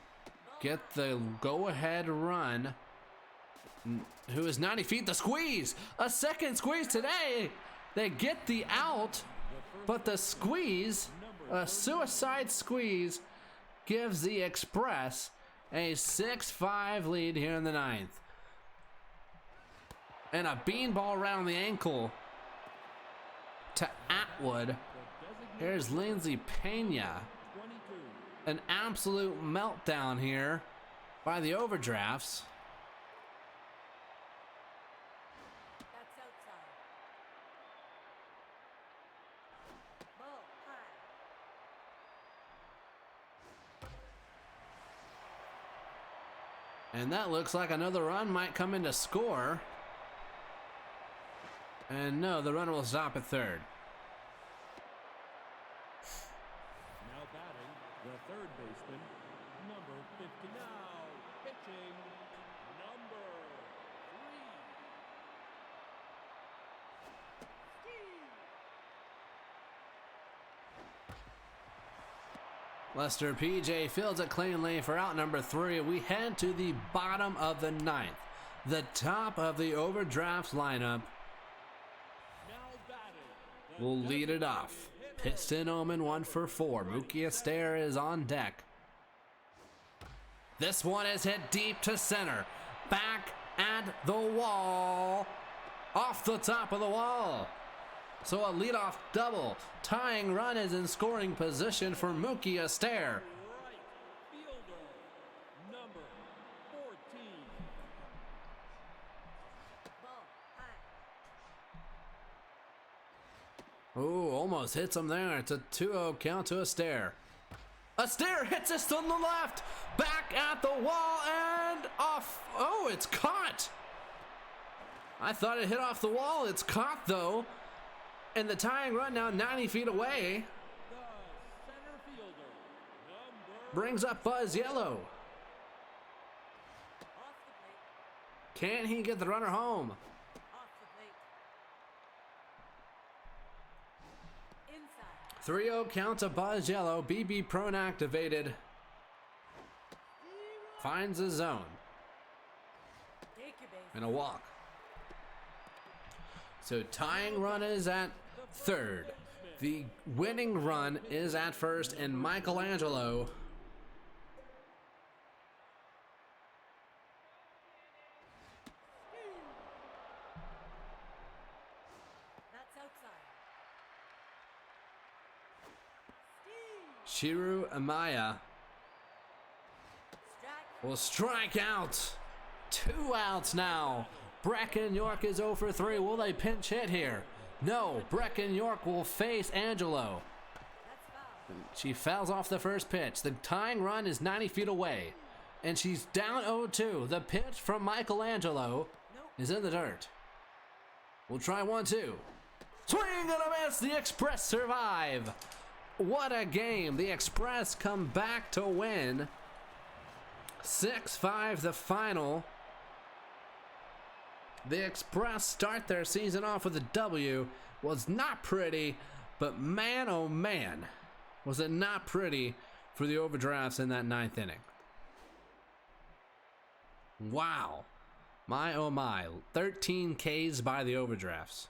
get the go-ahead run? Who is 90 feet? The squeeze! A second squeeze today! They get the out, but the squeeze, a suicide squeeze, gives the Express a 6-5 lead here in the ninth. And a beanball around the ankle to Atwood. Here's Lindsay Pena. 22. An absolute meltdown here by the Overdrafts. That's outside. Ball high. And that looks like another run might come in to score. And no, the runner will stop at third. Now batting, the third baseman, number 50. Now pitching, number 3. Lester PJ fields it cleanly for out number 3. We head to the bottom of the ninth. The top of the Overdrafts lineup Now batting, the will lead it off. Piston Omen 1 for 4. Mookie Astaire is on deck. This one is hit deep to center. Back at the wall. Off the top of the wall. So a leadoff double. Tying run is in scoring position for Mookie Astaire. right fielder, number 14. Ball high. Ooh, almost hits him there. It's a 2-0 count to Astaire. Astaire hits this on the left. Back at the wall and off. Oh, it's caught. I thought it hit off the wall. It's caught though. And the tying run now 90 feet away The center fielder, number brings up Buzz Yellow. Off the plate. Can he get the runner home? Off the plate. Inside. 3-0 count to Buzz Yellow. BB prone activated. Finds the zone Take your base. and a walk. So tying run is at third. The winning run is at first, and Michelangelo Shiru Amaya will strike out. 2 outs now. Brecken York is 0 for 3. Will they pinch hit here? No. Brecken York will face Angelo. She fouls off the first pitch. The tying run is 90 feet away. And she's down 0-2. The pitch from Michelangelo is in the dirt. We'll try 1-2. Swing and a miss. The Express survive. What a game. The Express come back to win. 6-5 the final. The Express start their season off with a W. Was not pretty, but man oh man, was it not pretty for the Overdrafts in that 9th inning. Wow. My oh my. 13 Ks by the Overdrafts.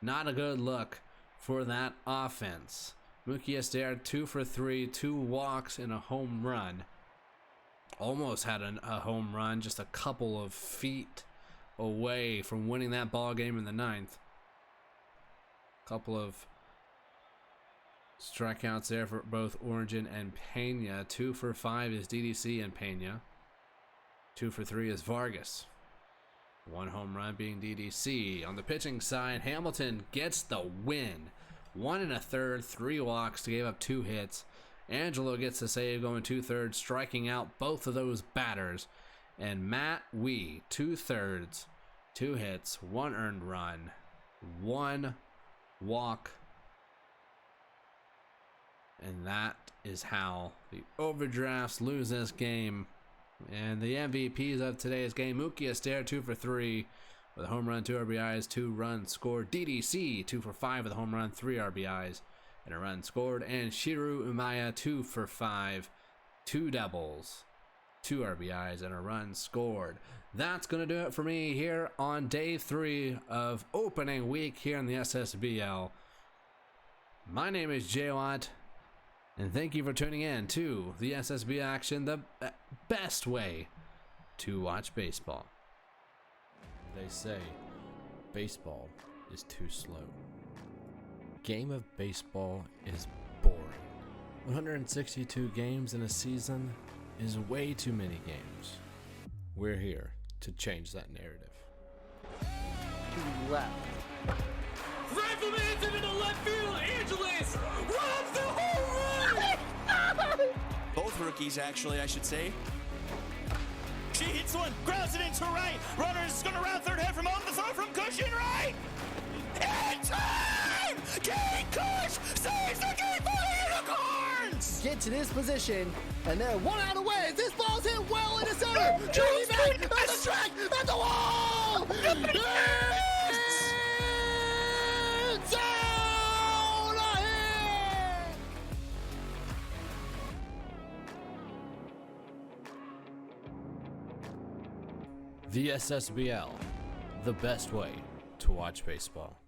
Not a good look for that offense. Mookie Estair 2 for 3, 2 walks and a home run. Almost had a home run, just a couple of feet away from winning that ball game in the 9th. Couple of strikeouts there for both Origin and Pena. 2 for 5 is DDC and Pena. 2 for 3 is Vargas. 1 home run being DDC. On the pitching side, Hamilton gets the win. 1 1/3, 3 walks to give up 2 hits. Angelo gets the save going 2/3, striking out both of those batters. And Matt Wee, 2/3, 2 hits, 1 earned run, 1 walk. And that is how the Overdrafts lose this game. And the MVPs of today's game, Mookie Estair 2 for 3 with a home run, 2 RBIs, 2 runs scored. DDC 2 for 5 with a home run, 3 RBIs, and a run scored. And Shiru Umaya 2 for 5, 2 doubles, 2 RBIs, and a run scored. That's going to do it for me here on day 3 of opening week here in the SSBL. My name is Jay Watt. And thank you for tuning in to the SSB action, the best way to watch baseball. They say baseball is too slow. Game of baseball is boring. 162 games in a season is way too many games. We're here to change that narrative. Left. Rifleman's into the left field. Angeles robs the home run. Both rookies, actually, I should say. She hits one, grounds it into right. Runners gonna round third head from on the throw from Cushing right. In time! King Kush saves the game for the Unicorns! Get to this position, and they're 1 out away. This ball's hit well into center. Judy back at the track, at the wall. It's out of here. The SSBL, the best way to watch baseball.